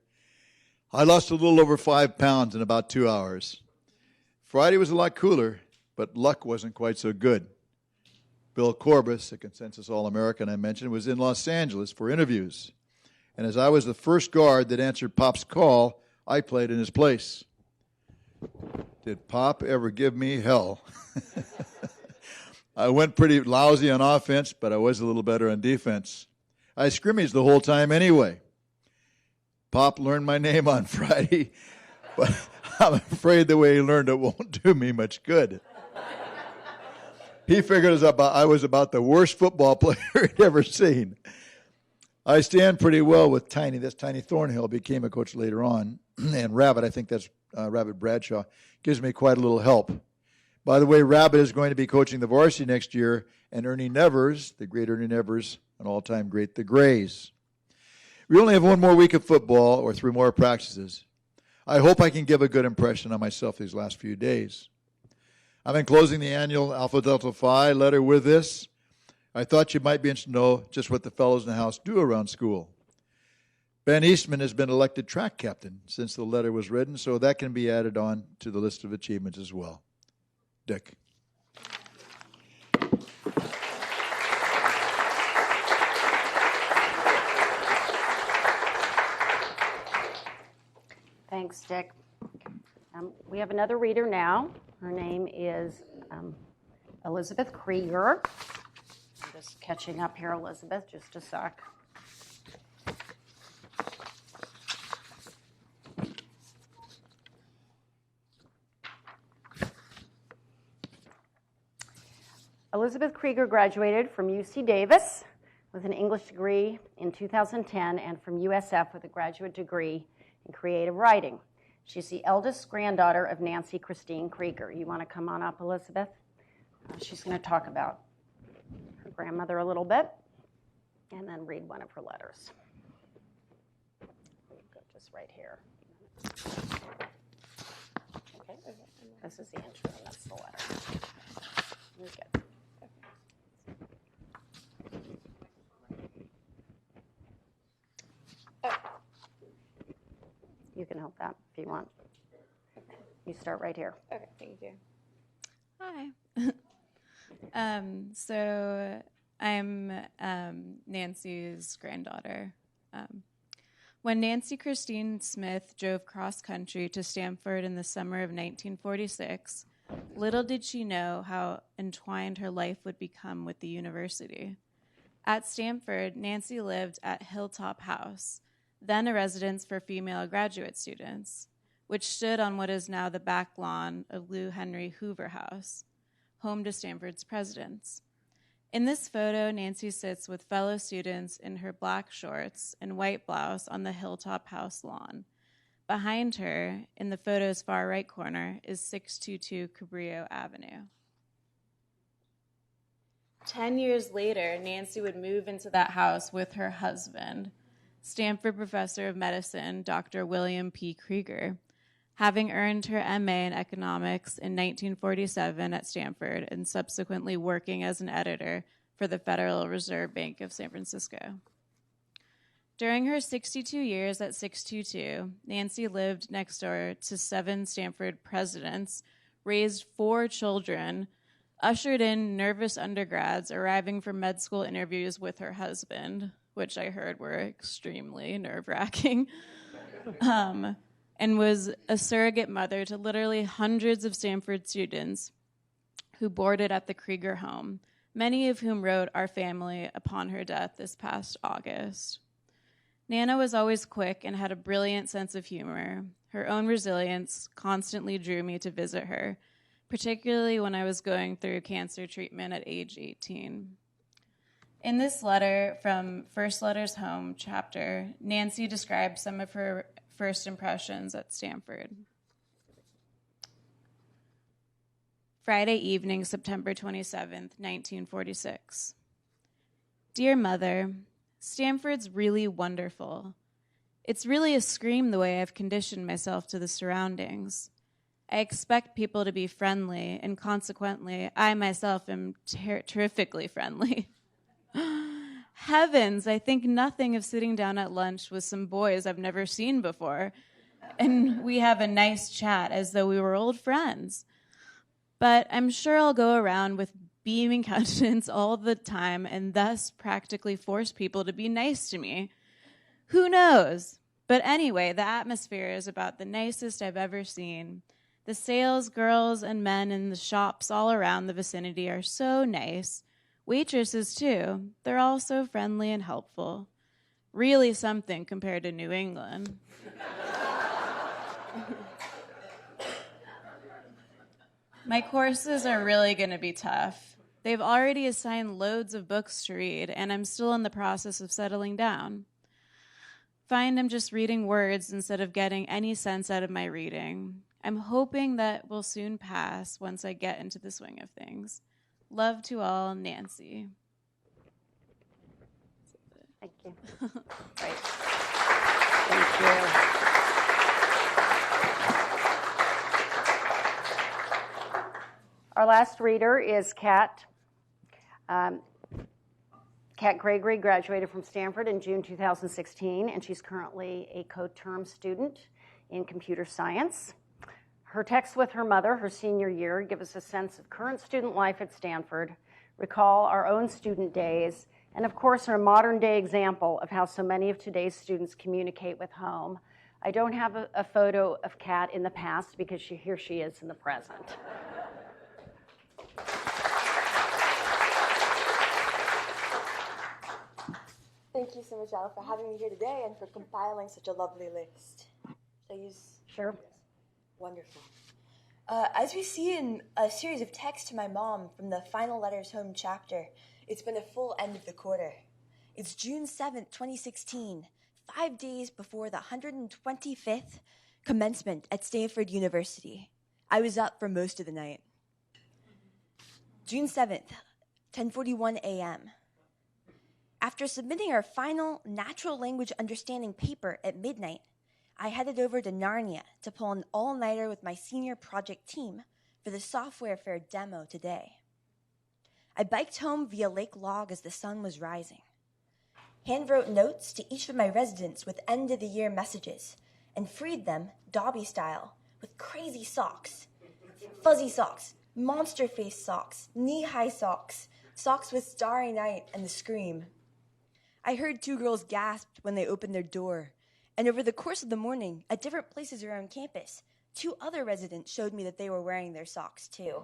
I lost a little over 5 pounds in about 2 hours. Friday was a lot cooler, but luck wasn't quite so good. Bill Corbus, a consensus All-American I mentioned, was in Los Angeles for interviews. And as I was the first guard that answered Pop's call, I played in his place. Did Pop ever give me hell? I went pretty lousy on offense, but I was a little better on defense. I scrimmaged the whole time anyway. Pop learned my name on Friday, but I'm afraid the way he learned it won't do me much good. He figured I was about the worst football player he'd ever seen. I stand pretty well with Tiny. That's Tiny Thornhill, became a coach later on. And Rabbit, I think that's Rabbit Bradshaw, gives me quite a little help. By the way, Rabbit is going to be coaching the varsity next year, and Ernie Nevers, the great Ernie Nevers, an all-time great, the Grays. We only have 1 more week of football or 3 more practices. I hope I can give a good impression on myself these last few days. I'm enclosing the annual Alpha Delta Phi letter with this. I thought you might be interested to know just what the fellows in the house do around school. Ben Eastman has been elected track captain since the letter was written, so that can be added on to the list of achievements as well. Dick. Thanks, Dick. We have another reader now. Her name is Elizabeth Krieger. I'm just catching up here, Elizabeth, just a sec. Elizabeth Krieger graduated from UC Davis with an English degree in 2010 and from USF with a graduate degree in creative writing. She's the eldest granddaughter of Nancy Christine Krieger. You want to come on up, Elizabeth? She's going to talk about her grandmother a little bit and then read one of her letters. Go just right here. Okay, this is the intro, and that's the letter. You're good. You can help that if you want. You start right here. Okay, thank you. Hi. So I'm Nancy's granddaughter. When Nancy Christine Smith drove cross-country to Stanford in the summer of 1946, little did she know how entwined her life would become with the university. At Stanford, Nancy lived at Hilltop House, then a residence for female graduate students, which stood on what is now the back lawn of Lou Henry Hoover House, home to Stanford's presidents. In this photo, Nancy sits with fellow students in her black shorts and white blouse on the Hilltop House lawn. Behind her, in the photo's far right corner, is 622 Cabrillo Avenue. 10 years later, Nancy would move into that house with her husband, Stanford professor of medicine, Dr. William P. Krieger, having earned her MA in economics in 1947 at Stanford and subsequently working as an editor for the Federal Reserve Bank of San Francisco. During her 62 years at 622, Nancy lived next door to 7 Stanford presidents, raised 4 children, ushered in nervous undergrads arriving for med school interviews with her husband, which I heard were extremely nerve-wracking, and was a surrogate mother to literally hundreds of Stanford students who boarded at the Krieger home, many of whom wrote our family upon her death this past August. Nana was always quick and had a brilliant sense of humor. Her own resilience constantly drew me to visit her, particularly when I was going through cancer treatment at age 18. In this letter from First Letters Home chapter, Nancy describes some of her first impressions at Stanford. Friday evening, September 27th, 1946. Dear Mother, Stanford's really wonderful. It's really a scream the way I've conditioned myself to the surroundings. I expect people to be friendly, and consequently, I myself am terrifically friendly. Heavens, I think nothing of sitting down at lunch with some boys I've never seen before, and we have a nice chat as though we were old friends. But I'm sure I'll go around with beaming countenance all the time and thus practically force people to be nice to me. Who knows? But anyway, the atmosphere is about the nicest I've ever seen. The sales girls and men in the shops all around the vicinity are so nice. Waitresses, too. They're all so friendly and helpful. Really something compared to New England. My courses are really going to be tough. They've already assigned loads of books to read, and I'm still in the process of settling down. Find I'm just reading words instead of getting any sense out of my reading. I'm hoping that will soon pass once I get into the swing of things. Love to all, Nancy. Thank you. Great. Thank you. Our last reader is Kat. Kat Gregory graduated from Stanford in June 2016, and she's currently a co-term student in computer science. Her texts with her mother, her senior year, give us a sense of current student life at Stanford, recall our own student days, and of course, are a modern-day example of how so many of today's students communicate with home. I don't have a photo of Kat in the past because here she is in the present. Thank you so much, Al, for having me here today and for compiling such a lovely list. Should I use? Sure. Wonderful. As we see in a series of texts to my mom from the Final Letters Home chapter, it's been a full end of the quarter. It's June 7th, 2016, 5 days before the 125th commencement at Stanford University. I was up for most of the night. June 7th, 10:41 a.m. After submitting our final natural language understanding paper at midnight, I headed over to Narnia to pull an all-nighter with my senior project team for the software fair demo today. I biked home via Lake Log as the sun was rising. Hand-wrote notes to each of my residents with end-of-the-year messages and freed them, Dobby style, with crazy socks. Fuzzy socks, monster-face socks, knee-high socks, socks with Starry Night and the Scream. I heard 2 girls gasp when they opened their door, and over the course of the morning, at different places around campus, 2 other residents showed me that they were wearing their socks too.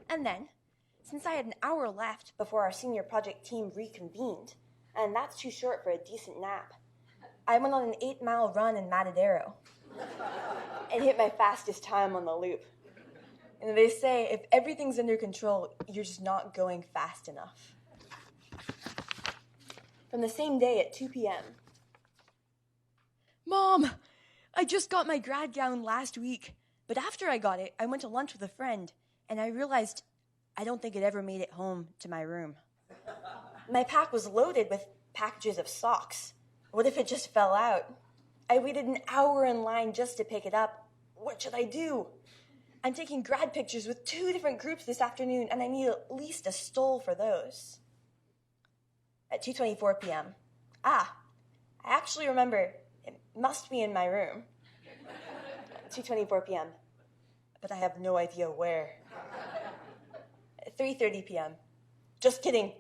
And then, since I had an hour left before our senior project team reconvened, and that's too short for a decent nap, I went on an 8-mile run in Matadero and hit my fastest time on the loop. And they say if everything's under control, you're just not going fast enough. From the same day at 2 p.m. Mom, I just got my grad gown last week, but after I got it, I went to lunch with a friend, and I realized I don't think it ever made it home to my room. My pack was loaded with packages of socks, What if it just fell out? I waited an hour in line just to pick it up. What should I do? I'm taking grad pictures with 2 different groups this afternoon, and I need at least a stole for those. At 2:24 p.m. I actually remember. It must be in my room. 2:24 p.m. But I have no idea where. 3:30 p.m. Just kidding.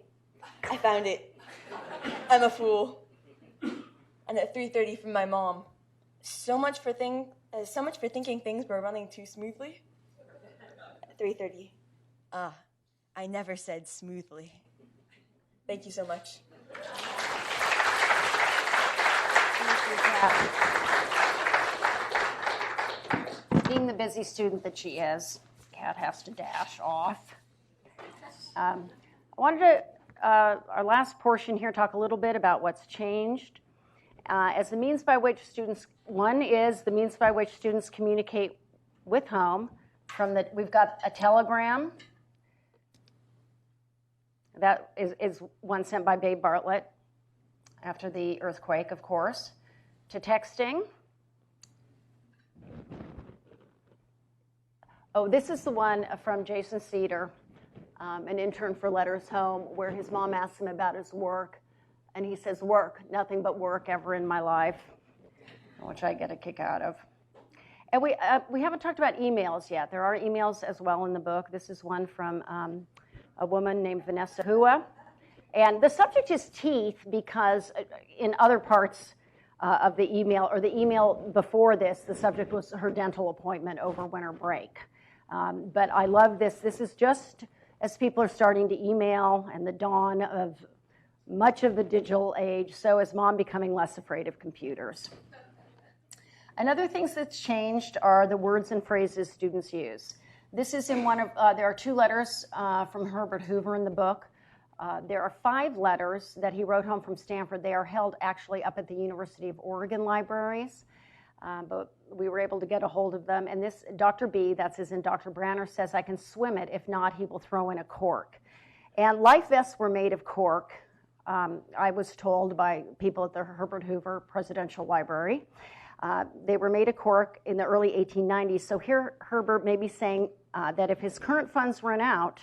I found it. I'm a fool. And at 3:30 from my mom. So much for thinking things were running too smoothly. 3:30. I never said smoothly. Thank you so much. Being the busy student that she is, Kat has to dash off. I wanted to, our last portion here, talk a little bit about what's changed. As the means by which students, one is the means by which students communicate with home. We've got a telegram. That is one sent by Babe Bartlett after the earthquake, of course, to texting. Oh, this is the one from Jason Cedar, an intern for Letters Home, where his mom asks him about his work, and he says, work, nothing but work ever in my life, which I get a kick out of. And we haven't talked about emails yet. There are emails as well in the book. This is one from a woman named Vanessa Hua. And the subject is teeth because in other parts of the email, or the email before this, the subject was her dental appointment over winter break. But I love this. This is just as people are starting to email and the dawn of much of the digital age, so is Mom becoming less afraid of computers. Another thing that's changed are the words and phrases students use. This is in one of, there are 2 letters from Herbert Hoover in the book. There are 5 letters that he wrote home from Stanford. They are held actually up at the University of Oregon libraries, but we were able to get a hold of them. And this, Dr. B, that's as in Dr. Branner, says, I can swim it. If not, he will throw in a cork. And life vests were made of cork. I was told by people at the Herbert Hoover Presidential Library. They were made of cork in the early 1890s. So here Herbert may be saying that if his current funds run out,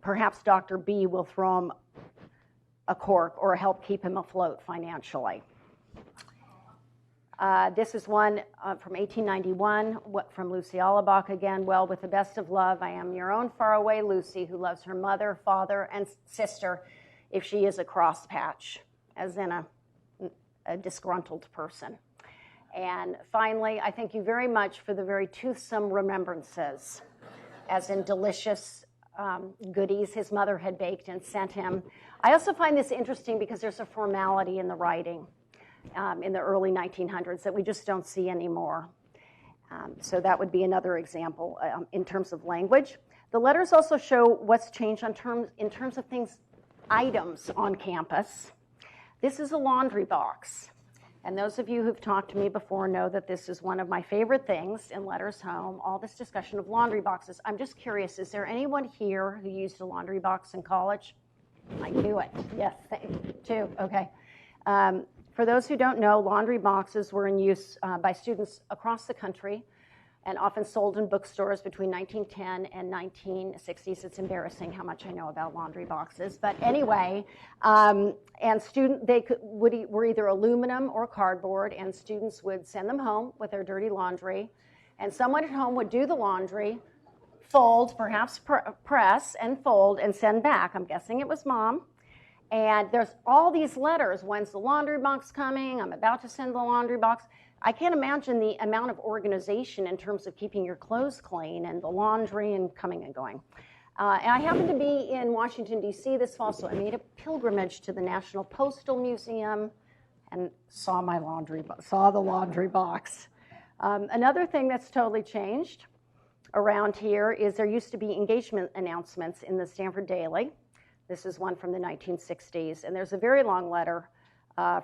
perhaps Dr. B will throw him a cork or help keep him afloat financially. This is one from 1891 from Lucy Auerbach again. Well, with the best of love, I am your own faraway Lucy, who loves her mother, father, and sister if she is a crosspatch, as in a disgruntled person. And finally, I thank you very much for the very toothsome remembrances, as in delicious goodies his mother had baked and sent him. I also find this interesting because there's a formality in the writing in the early 1900s that we just don't see anymore. So that would be another example in terms of language. The letters also show what's changed in terms of things, items on campus. This is a laundry box. And those of you who've talked to me before know that this is one of my favorite things in Letters Home, all this discussion of laundry boxes. I'm just curious, is there anyone here who used a laundry box in college? I knew it. Yes, 2. Okay. For those who don't know, laundry boxes were in use by students across the country and often sold in bookstores between 1910 and 1960s. It's embarrassing how much I know about laundry boxes. But anyway, and were either aluminum or cardboard, and students would send them home with their dirty laundry. And someone at home would do the laundry, fold, perhaps press, and fold, and send back. I'm guessing it was Mom. And there's all these letters. When's the laundry box coming? I'm about to send the laundry box. I can't imagine the amount of organization in terms of keeping your clothes clean and the laundry and coming and going. And I happened to be in Washington, D.C. this fall, so I made a pilgrimage to the National Postal Museum and saw the laundry box. Another thing that's totally changed around here is there used to be engagement announcements in the Stanford Daily. This is one from the 1960s, and there's a very long letter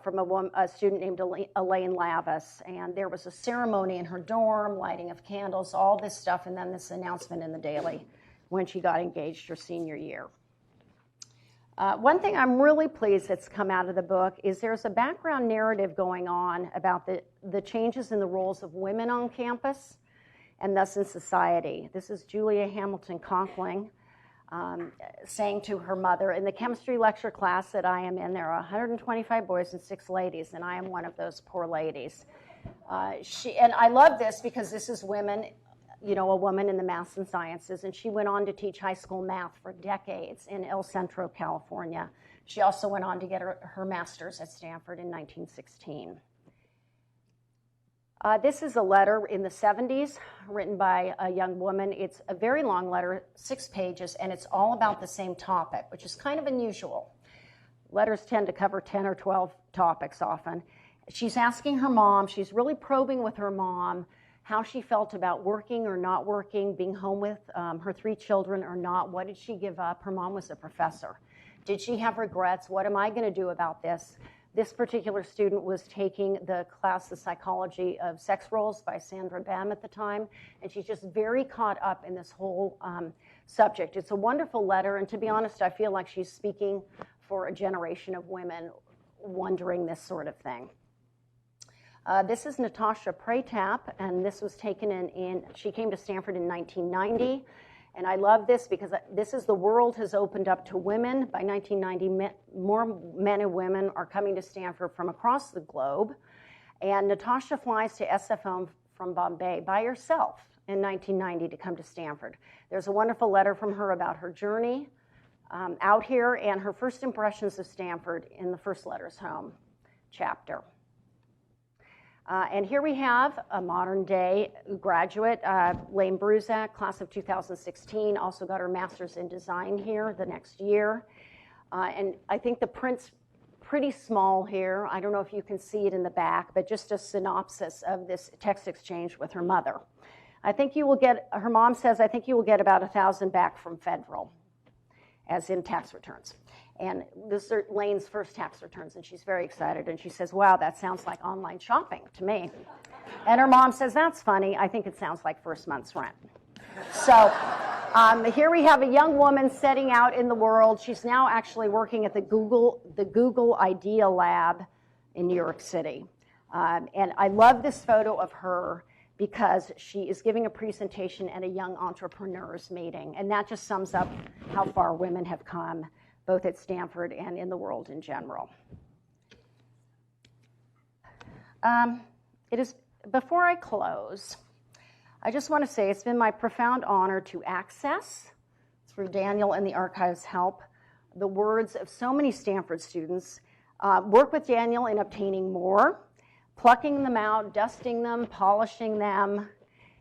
from a student named Elaine Lavis, and there was a ceremony in her dorm, lighting of candles, all this stuff, and then this announcement in the Daily when she got engaged her senior year. One thing I'm really pleased that's come out of the book is there's a background narrative going on about the changes in the roles of women on campus and thus in society. This is Julia Hamilton Conkling saying to her mother, in the chemistry lecture class that I am in, there are 125 boys and 6 ladies, and I am one of those poor ladies. And I love this because this is women, a woman in the maths and sciences, and she went on to teach high school math for decades in El Centro, California. She also went on to get her master's at Stanford in 1916. This is a letter in the 70s written by a young woman. It's a very long letter, 6 pages, and it's all about the same topic, which is kind of unusual. Letters tend to cover 10 or 12 topics often. She's asking her mom, she's really probing with her mom how she felt about working or not working, being home with her 3 children or not. What did she give up? Her mom was a professor. Did she have regrets? What am I going to do about this? This particular student was taking the class, The Psychology of Sex Roles by Sandra Bem at the time, and she's just very caught up in this whole subject. It's a wonderful letter, and to be honest, I feel like she's speaking for a generation of women wondering this sort of thing. This is Natasha Pratap, and this was taken she came to Stanford in 1990. And I love this because this is the world has opened up to women. By 1990, more men and women are coming to Stanford from across the globe. And Natasha flies to SFO from Bombay by herself in 1990 to come to Stanford. There's a wonderful letter from her about her journey out here and her first impressions of Stanford in the First Letters Home chapter. And here we have a modern-day graduate, Lane Bruzak, class of 2016, also got her master's in design here the next year. And I think the print's pretty small here. I don't know if you can see it in the back, but just a synopsis of this text exchange with her mother. I think you will get, her mom says, I think you will get about 1,000 back from federal, as in tax returns. And this is Lane's first tax returns, and she's very excited. And she says, wow, that sounds like online shopping to me. And her mom says, that's funny. I think it sounds like first month's rent. So here we have a young woman setting out in the world. She's now actually working at the Google Idea Lab in New York City. And I love this photo of her because she is giving a presentation at a young entrepreneurs meeting. And that just sums up how far women have come, both at Stanford and in the world in general. Before I close, I just want to say it's been my profound honor to access, through Daniel and the archive's help, the words of so many Stanford students, work with Daniel in obtaining more, plucking them out, dusting them, polishing them,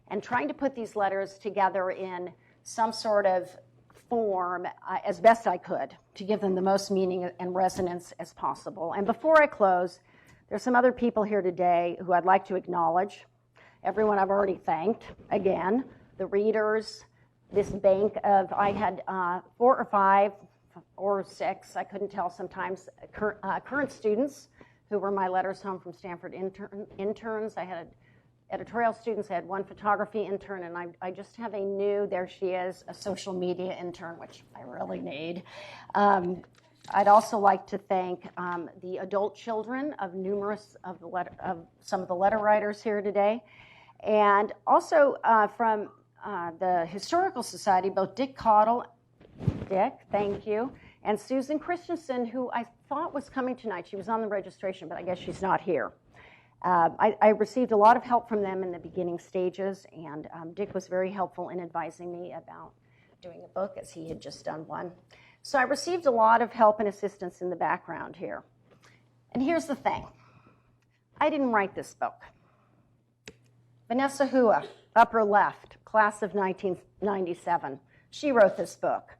and trying to put these letters together in some sort of form as best I could to give them the most meaning and resonance as possible. And before I close, there's some other people here today who I'd like to acknowledge. Everyone I've already thanked, again, the readers, this bank of, I had 4 or 5 or 6, I couldn't tell sometimes, current students who were my Letters Home from Stanford interns. I had editorial students, I had 1 photography intern, and I just have a new, there she is, a social media intern, which I really need. I'd also like to thank the adult children of some of the letter writers here today. And also from the Historical Society, both Dick Gould, Dick, thank you, and Susan Christensen, who I thought was coming tonight. She was on the registration, but I guess she's not here. I received a lot of help from them in the beginning stages, and Dick was very helpful in advising me about doing a book, as he had just done one. So I received a lot of help and assistance in the background here. And here's the thing. I didn't write this book. Vanessa Hua, upper left, class of 1997. She wrote this book.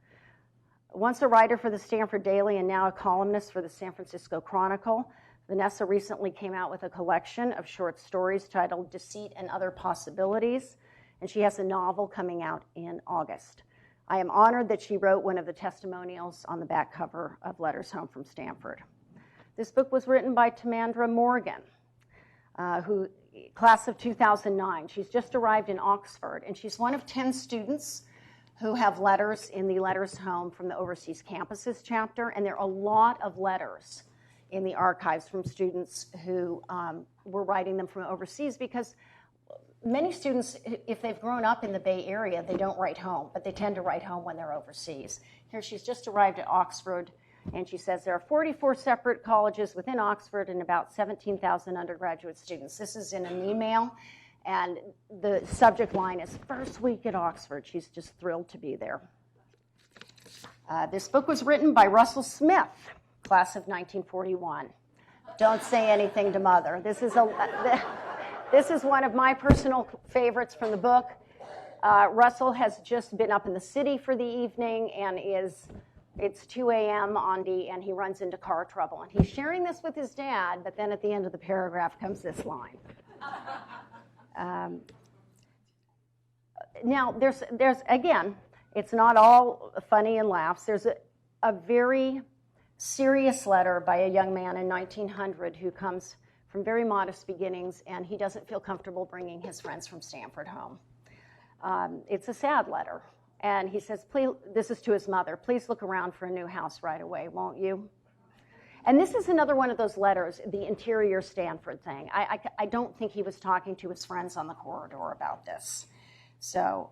Once a writer for the Stanford Daily and now a columnist for the San Francisco Chronicle, Vanessa recently came out with a collection of short stories titled Deceit and Other Possibilities, and she has a novel coming out in August. I am honored that she wrote one of the testimonials on the back cover of Letters Home from Stanford. This book was written by Tamandra Morgan, who class of 2009. She's just arrived in Oxford, and she's one of 10 students who have letters in the Letters Home from the Overseas Campuses chapter, and there are a lot of letters in the archives from students who were writing them from overseas, because many students, if they've grown up in the Bay Area, they don't write home, but they tend to write home when they're overseas. Here she's just arrived at Oxford, and she says there are 44 separate colleges within Oxford and about 17,000 undergraduate students. This is in an email, and the subject line is First Week at Oxford. She's just thrilled to be there. This book was written by Russell Smith, class of 1941. Don't say anything to Mother. This is one of my personal favorites from the book. Russell has just been up in the city for the evening, and it's 2 a.m. and he runs into car trouble. And he's sharing this with his dad, but then at the end of the paragraph comes this line. Now, there's again, it's not all funny and laughs. There's a very serious letter by a young man in 1900 who comes from very modest beginnings, and he doesn't feel comfortable bringing his friends from Stanford home. It's a sad letter, and he says, "Please," this is to his mother, "please look around for a new house right away, won't you?" And this is another one of those letters, the interior Stanford thing. I don't think he was talking to his friends on the corridor about this. So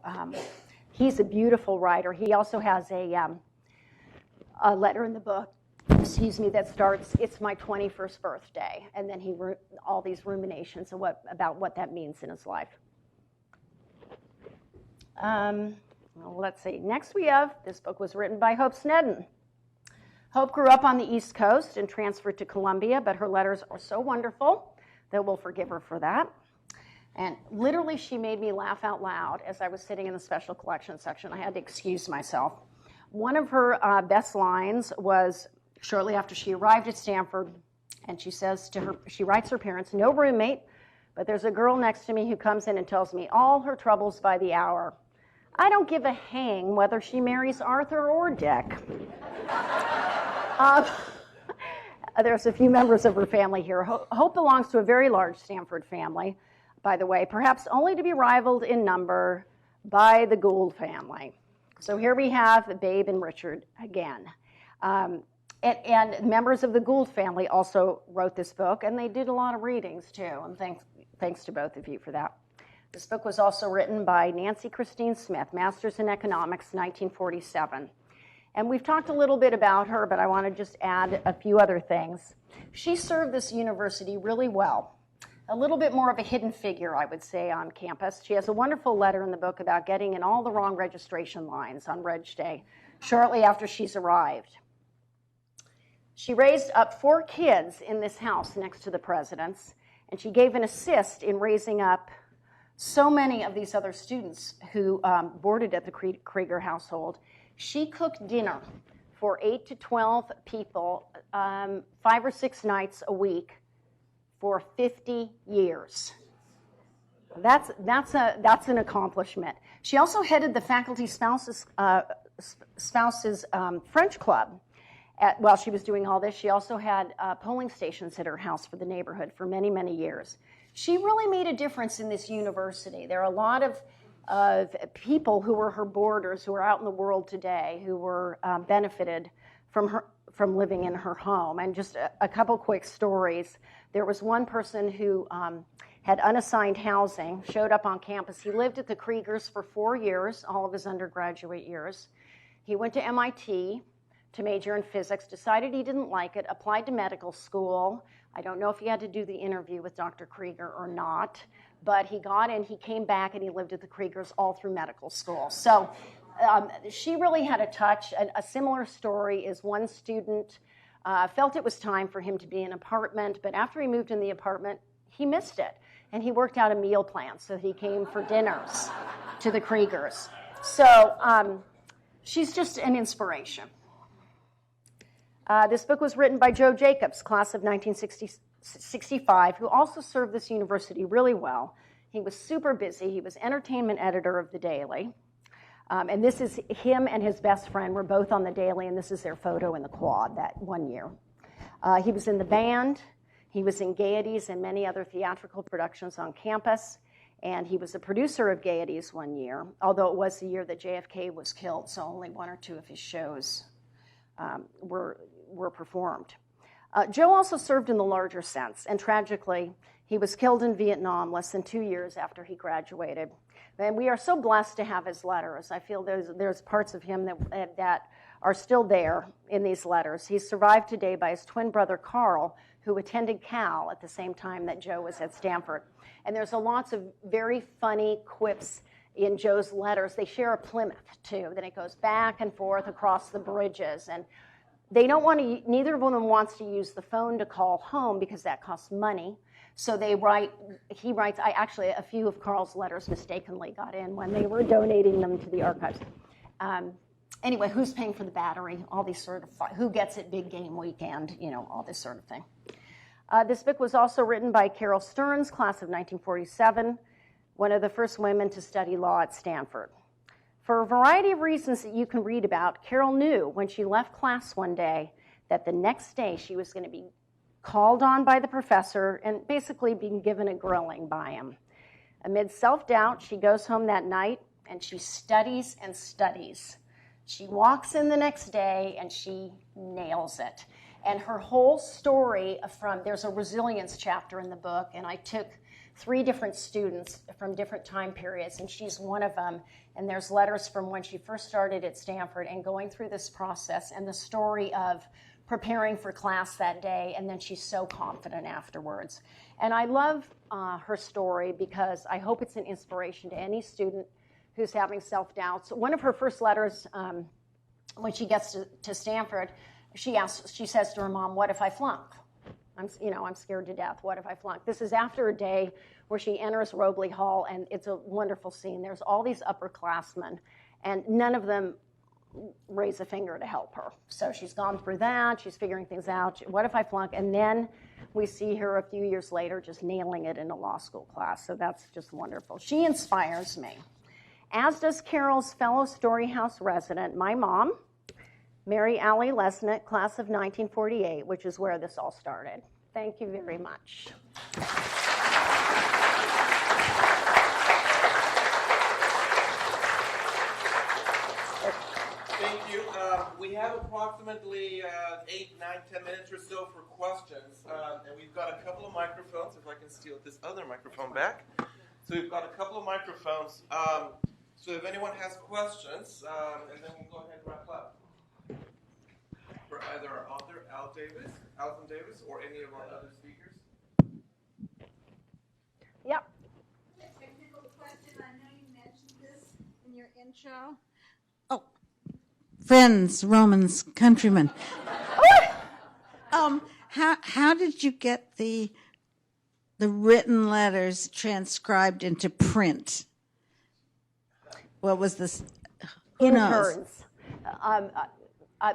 he's a beautiful writer. He also has a letter in the book, that starts, "It's my 21st birthday," and then all these ruminations about what that means in his life. Let's see. Next we have, this book was written by Hope Snedden. Hope grew up on the East Coast and transferred to Columbia, but her letters are so wonderful that we'll forgive her for that. And literally, she made me laugh out loud as I was sitting in the special collections section. I had to excuse myself. One of her best lines was shortly after she arrived at Stanford, and she says to her, she writes her parents, "No roommate, but there's a girl next to me who comes in and tells me all her troubles by the hour. I don't give a hang whether she marries Arthur or Dick." There's a few members of her family here. Hope belongs to a very large Stanford family, by the way, perhaps only to be rivaled in number by the Gould family. So here we have Babe and Richard again. And members of the Gould family also wrote this book, and they did a lot of readings too, and thanks to both of you for that. This book was also written by Nancy Christine Smith, Master's in Economics, 1947. And we've talked a little bit about her, but I want to just add a few other things. She served this university really well. A little bit more of a hidden figure, I would say, on campus. She has a wonderful letter in the book about getting in all the wrong registration lines on Reg Day, shortly after she's arrived. She raised up 4 kids in this house next to the president's, and she gave an assist in raising up so many of these other students who boarded at the Krieger household. She cooked dinner for 8 to 12 people 5 or 6 nights a week for 50 years. That's an accomplishment. She also headed the faculty spouses French club. While she was doing all this, she also had polling stations at her house for the neighborhood for many, many years. She really made a difference in this university. There are a lot of people who were her boarders, who are out in the world today, who were benefited from living in her home. And just a couple quick stories. There was one person who had unassigned housing, showed up on campus. He lived at the Kriegers for 4 years, all of his undergraduate years. He went to MIT to major in physics, decided he didn't like it, applied to medical school. I don't know if he had to do the interview with Dr. Krieger or not, but he got in, he came back, and he lived at the Kriegers all through medical school. So she really had a touch. A similar story is one student felt it was time for him to be in an apartment, but after he moved in the apartment, he missed it, and he worked out a meal plan, so he came for dinners to the Kriegers. So she's just an inspiration. This book was written by Joe Jacobs, class of 1965, who also served this university really well. He was super busy. He was entertainment editor of the Daily. And this is him and his best friend were both on the Daily, and this is their photo in the quad that one year. He was in the band. He was in Gaieties and many other theatrical productions on campus. And he was a producer of Gaieties one year, although it was the year that JFK was killed, so only one or two of his shows were performed. Joe also served in the larger sense, and tragically, he was killed in Vietnam less than 2 years after he graduated. And we are so blessed to have his letters. I feel there's parts of him that are still there in these letters. He's survived today by his twin brother, Carl, who attended Cal at the same time that Joe was at Stanford. And there's lots of very funny quips in Joe's letters. They share a Plymouth, too. Then it goes back and forth across the bridges. And they don't want to, neither of them wants to use the phone to call home because that costs money. So he writes, actually, a few of Carl's letters mistakenly got in when they were donating them to the archives. Anyway, who's paying for the battery? All these sort of, who gets it big game weekend, all this sort of thing. This book was also written by Carol Stearns, class of 1947, one of the first women to study law at Stanford. For a variety of reasons that you can read about, Carol knew when she left class one day that the next day she was going to be called on by the professor and basically being given a grilling by him. Amid self-doubt, she goes home that night and she studies and studies. She walks in the next day and she nails it. And her whole story there's a resilience chapter in the book, and I took 3 different students from different time periods, and she's one of them. And there's letters from when she first started at Stanford and going through this process and the story of preparing for class that day, and then she's so confident afterwards. And I love her story because I hope it's an inspiration to any student who's having self-doubts. One of her first letters, when she gets to Stanford, she says to her mom, "What if I flunk? I'm scared to death. What if I flunk?" This is after a day where she enters Robley Hall, and it's a wonderful scene. There's all these upperclassmen, and none of them raise a finger to help her. So she's gone through that. She's figuring things out. What if I flunk? And then we see her a few years later just nailing it in a law school class. So that's just wonderful. She inspires me, as does Carol's fellow Storyhouse resident, my mom, Mary Allie Lesnick, class of 1948, which is where this all started. Thank you very much. Thank you. We have approximately 8, 9, 10 minutes or so for questions. And we've got a couple of microphones, if I can steal this other microphone back. So we've got a couple of microphones. So if anyone has questions, and then we'll go ahead and wrap up. For either our author, Alison Davis, or any of our other speakers. Yep. Technical question. I know you mentioned this in your intro. Friends, Romans, countrymen. How did you get the written letters transcribed into print? What was this? Who knows?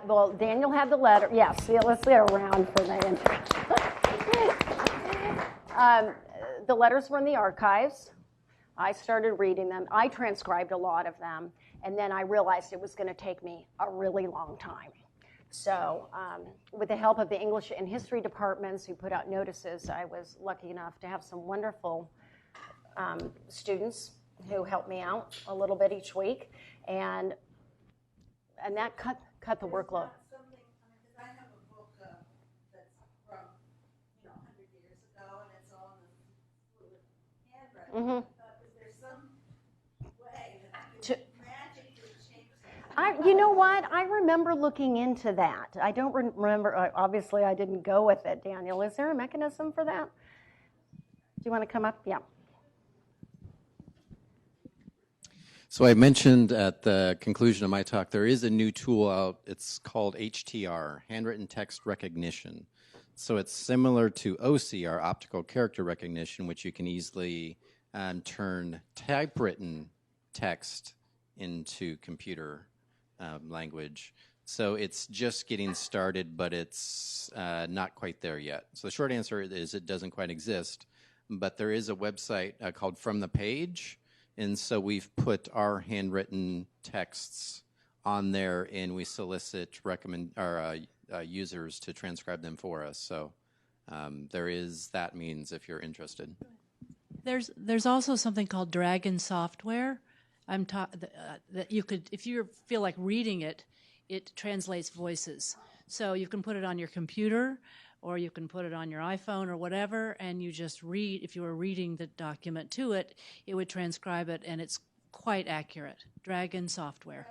Well, Daniel had the letter. Yes, let's get around for the intro. The letters were in the archives. I started reading them. I transcribed a lot of them, and then I realized it was going to take me a really long time. So with the help of the English and History departments who put out notices, I was lucky enough to have some wonderful students who helped me out a little bit each week, and that cut the workload. I have a book that's from 100 years ago, and it's all in the handwriting. Mm-hmm. Is there some way that you magically change that? You know what? I remember looking into that. I don't remember. Obviously, I didn't go with it, Daniel. Is there a mechanism for that? Do you want to come up? Yeah. So I mentioned at the conclusion of my talk, there is a new tool out. It's called HTR, handwritten text recognition. So it's similar to OCR, optical character recognition, which you can easily turn typewritten text into computer language. So it's just getting started, but it's not quite there yet. So the short answer is it doesn't quite exist, but there is a website called From the Page. And so we've put our handwritten texts on there, and we solicit users to transcribe them for us. So there is that means if you're interested. There's also something called Dragon software. That you could, if you feel like reading it, it translates voices. So you can put it on your computer, or you can put it on your iPhone or whatever, and you just read. If you were reading the document to it, it would transcribe it, and it's quite accurate. Dragon software.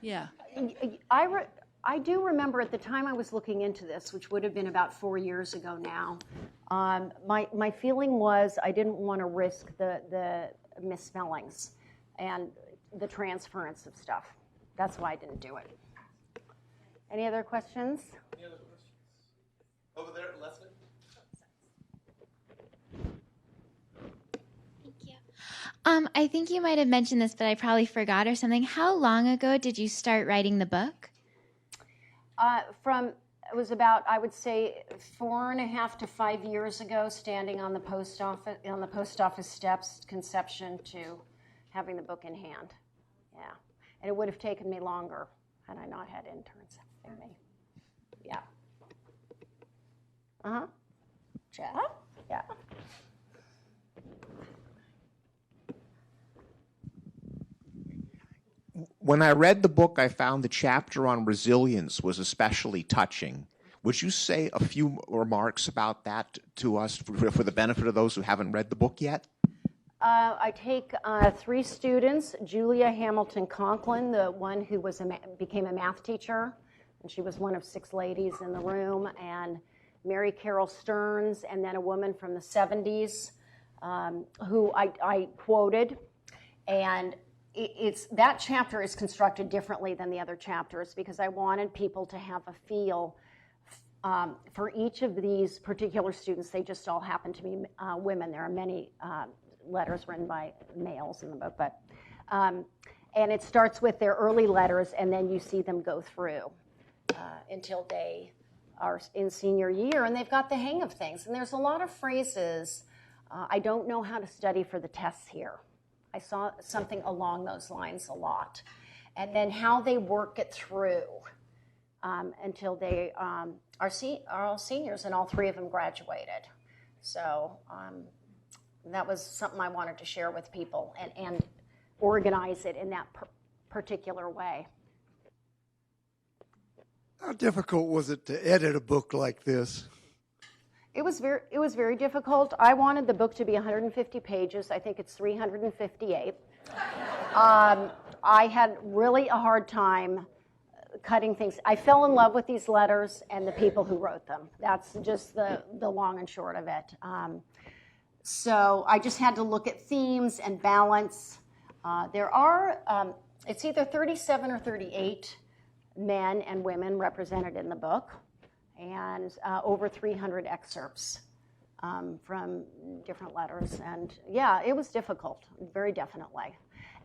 Yeah. I do remember at the time I was looking into this, which would have been about 4 years ago now, my feeling was I didn't want to risk the misspellings and the transference of stuff. That's why I didn't do it. Any other questions? Any other questions? Over there, Leslie. Thank you. I think you might have mentioned this, but I probably forgot or something. How long ago did you start writing the book? It was about, I would say, 4.5 to 5 years ago, standing on the post office steps, conception to having the book in hand. Yeah, and it would have taken me longer had I not had interns helping me. Yeah. Yeah. Yeah. When I read the book, I found the chapter on resilience was especially touching. Would you say a few remarks about that to us for the benefit of those who haven't read the book yet? I take 3 students, Julia Hamilton Conklin, the one who became a math teacher, and she was one of 6 ladies in the room, and Mary Carol Stearns, and then a woman from the 70s who I quoted. And that chapter is constructed differently than the other chapters because I wanted people to have a feel for each of these particular students. They just all happen to be women. There are many letters written by males in the book, but and it starts with their early letters, and then you see them go through until they are in senior year, and they've got the hang of things. And there's a lot of phrases. I don't know how to study for the tests here. I saw something along those lines a lot. And then how they work it through until they are all seniors, and all 3 of them graduated. So that was something I wanted to share with people and organize it in that particular way. How difficult was it to edit a book like this? It was very difficult. I wanted the book to be 150 pages. I think it's 358. I had really a hard time cutting things. I fell in love with these letters and the people who wrote them. That's just the long and short of it. So I just had to look at themes and balance. There are, it's either 37 or 38 men and women represented in the book, and over 300 excerpts from different letters. And yeah, it was difficult, very definitely.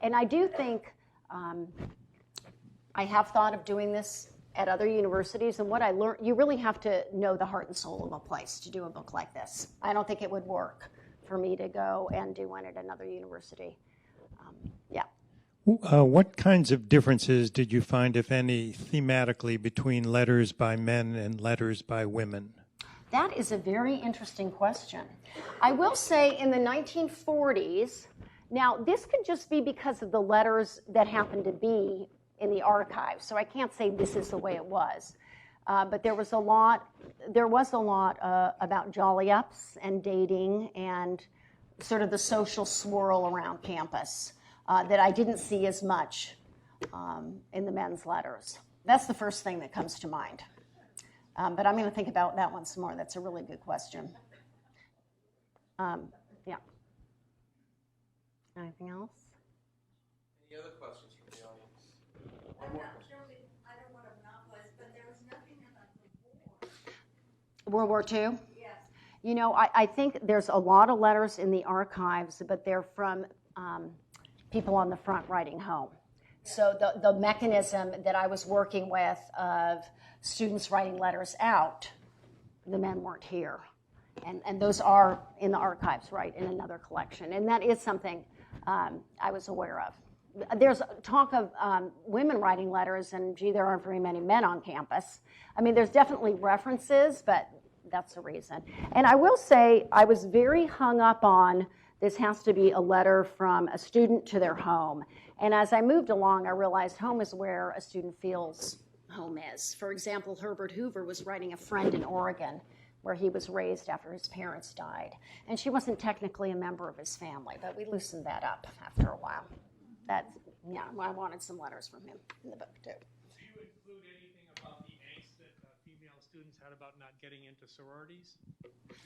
And I do think I have thought of doing this at other universities, and what I learned, you really have to know the heart and soul of a place to do a book like this. I don't think it would work for me to go and do one at another university. Yeah. What kinds of differences did you find, if any, thematically between letters by men and letters by women? That is a very interesting question. I will say in the 1940s, now this could just be because of the letters that happened to be in the archives, so I can't say this is the way it was. But there was a lot about jolly-ups and dating and sort of the social swirl around campus that I didn't see as much in the men's letters. That's the first thing that comes to mind. But I'm going to think about that one some more. That's a really good question. Yeah. Anything else? Any other questions from the audience? One more question. I don't want to monopolize, but there was nothing about the war. World War II? Yes. You know, I think there's a lot of letters in the archives, but they're from people on the front writing home. So the mechanism that I was working with of students writing letters out, the men weren't here. And those are in the archives, right, in another collection. And that is something I was aware of. There's talk of women writing letters, and gee, there aren't very many men on campus. I mean, there's definitely references, but That's the reason. And I will say I was very hung up on this has to be a letter from a student to their home. And as I moved along, I realized home is where a student feels home is. For example, Herbert Hoover was writing a friend in Oregon where he was raised after his parents died. And she wasn't technically a member of his family, but we loosened that up after a while. Yeah, I wanted some letters from him in the book, too. Do you include anything about the angst that female students had about not getting into sororities?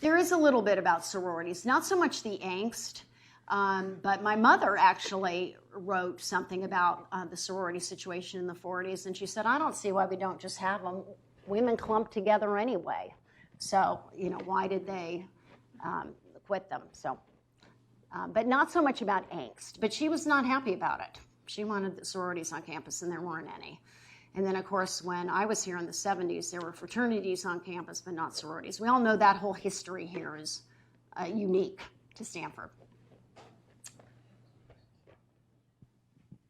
There is a little bit about sororities, not so much the angst, but my mother actually wrote something about the sorority situation in the 40s, and she said, I don't see why we don't just have them. Women clump together anyway. So, why did they quit them? So, but not so much about angst. But she was not happy about it. She wanted the sororities on campus, and there weren't any. And then, of course, when I was here in the 70s, there were fraternities on campus, but not sororities. We all know that whole history here is unique to Stanford.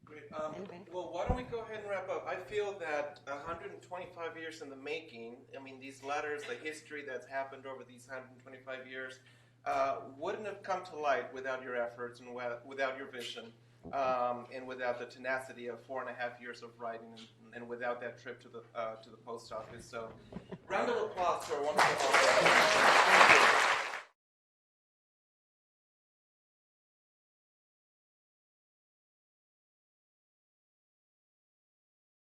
Great. Well, why don't we go ahead and wrap up? I feel that 125 years in the making, these letters, the history that's happened over these 125 years, wouldn't have come to light without your efforts and without your vision. And without the tenacity of 4.5 years of writing, and without that trip to the post office. So, round of applause for a wonderful. Thank you.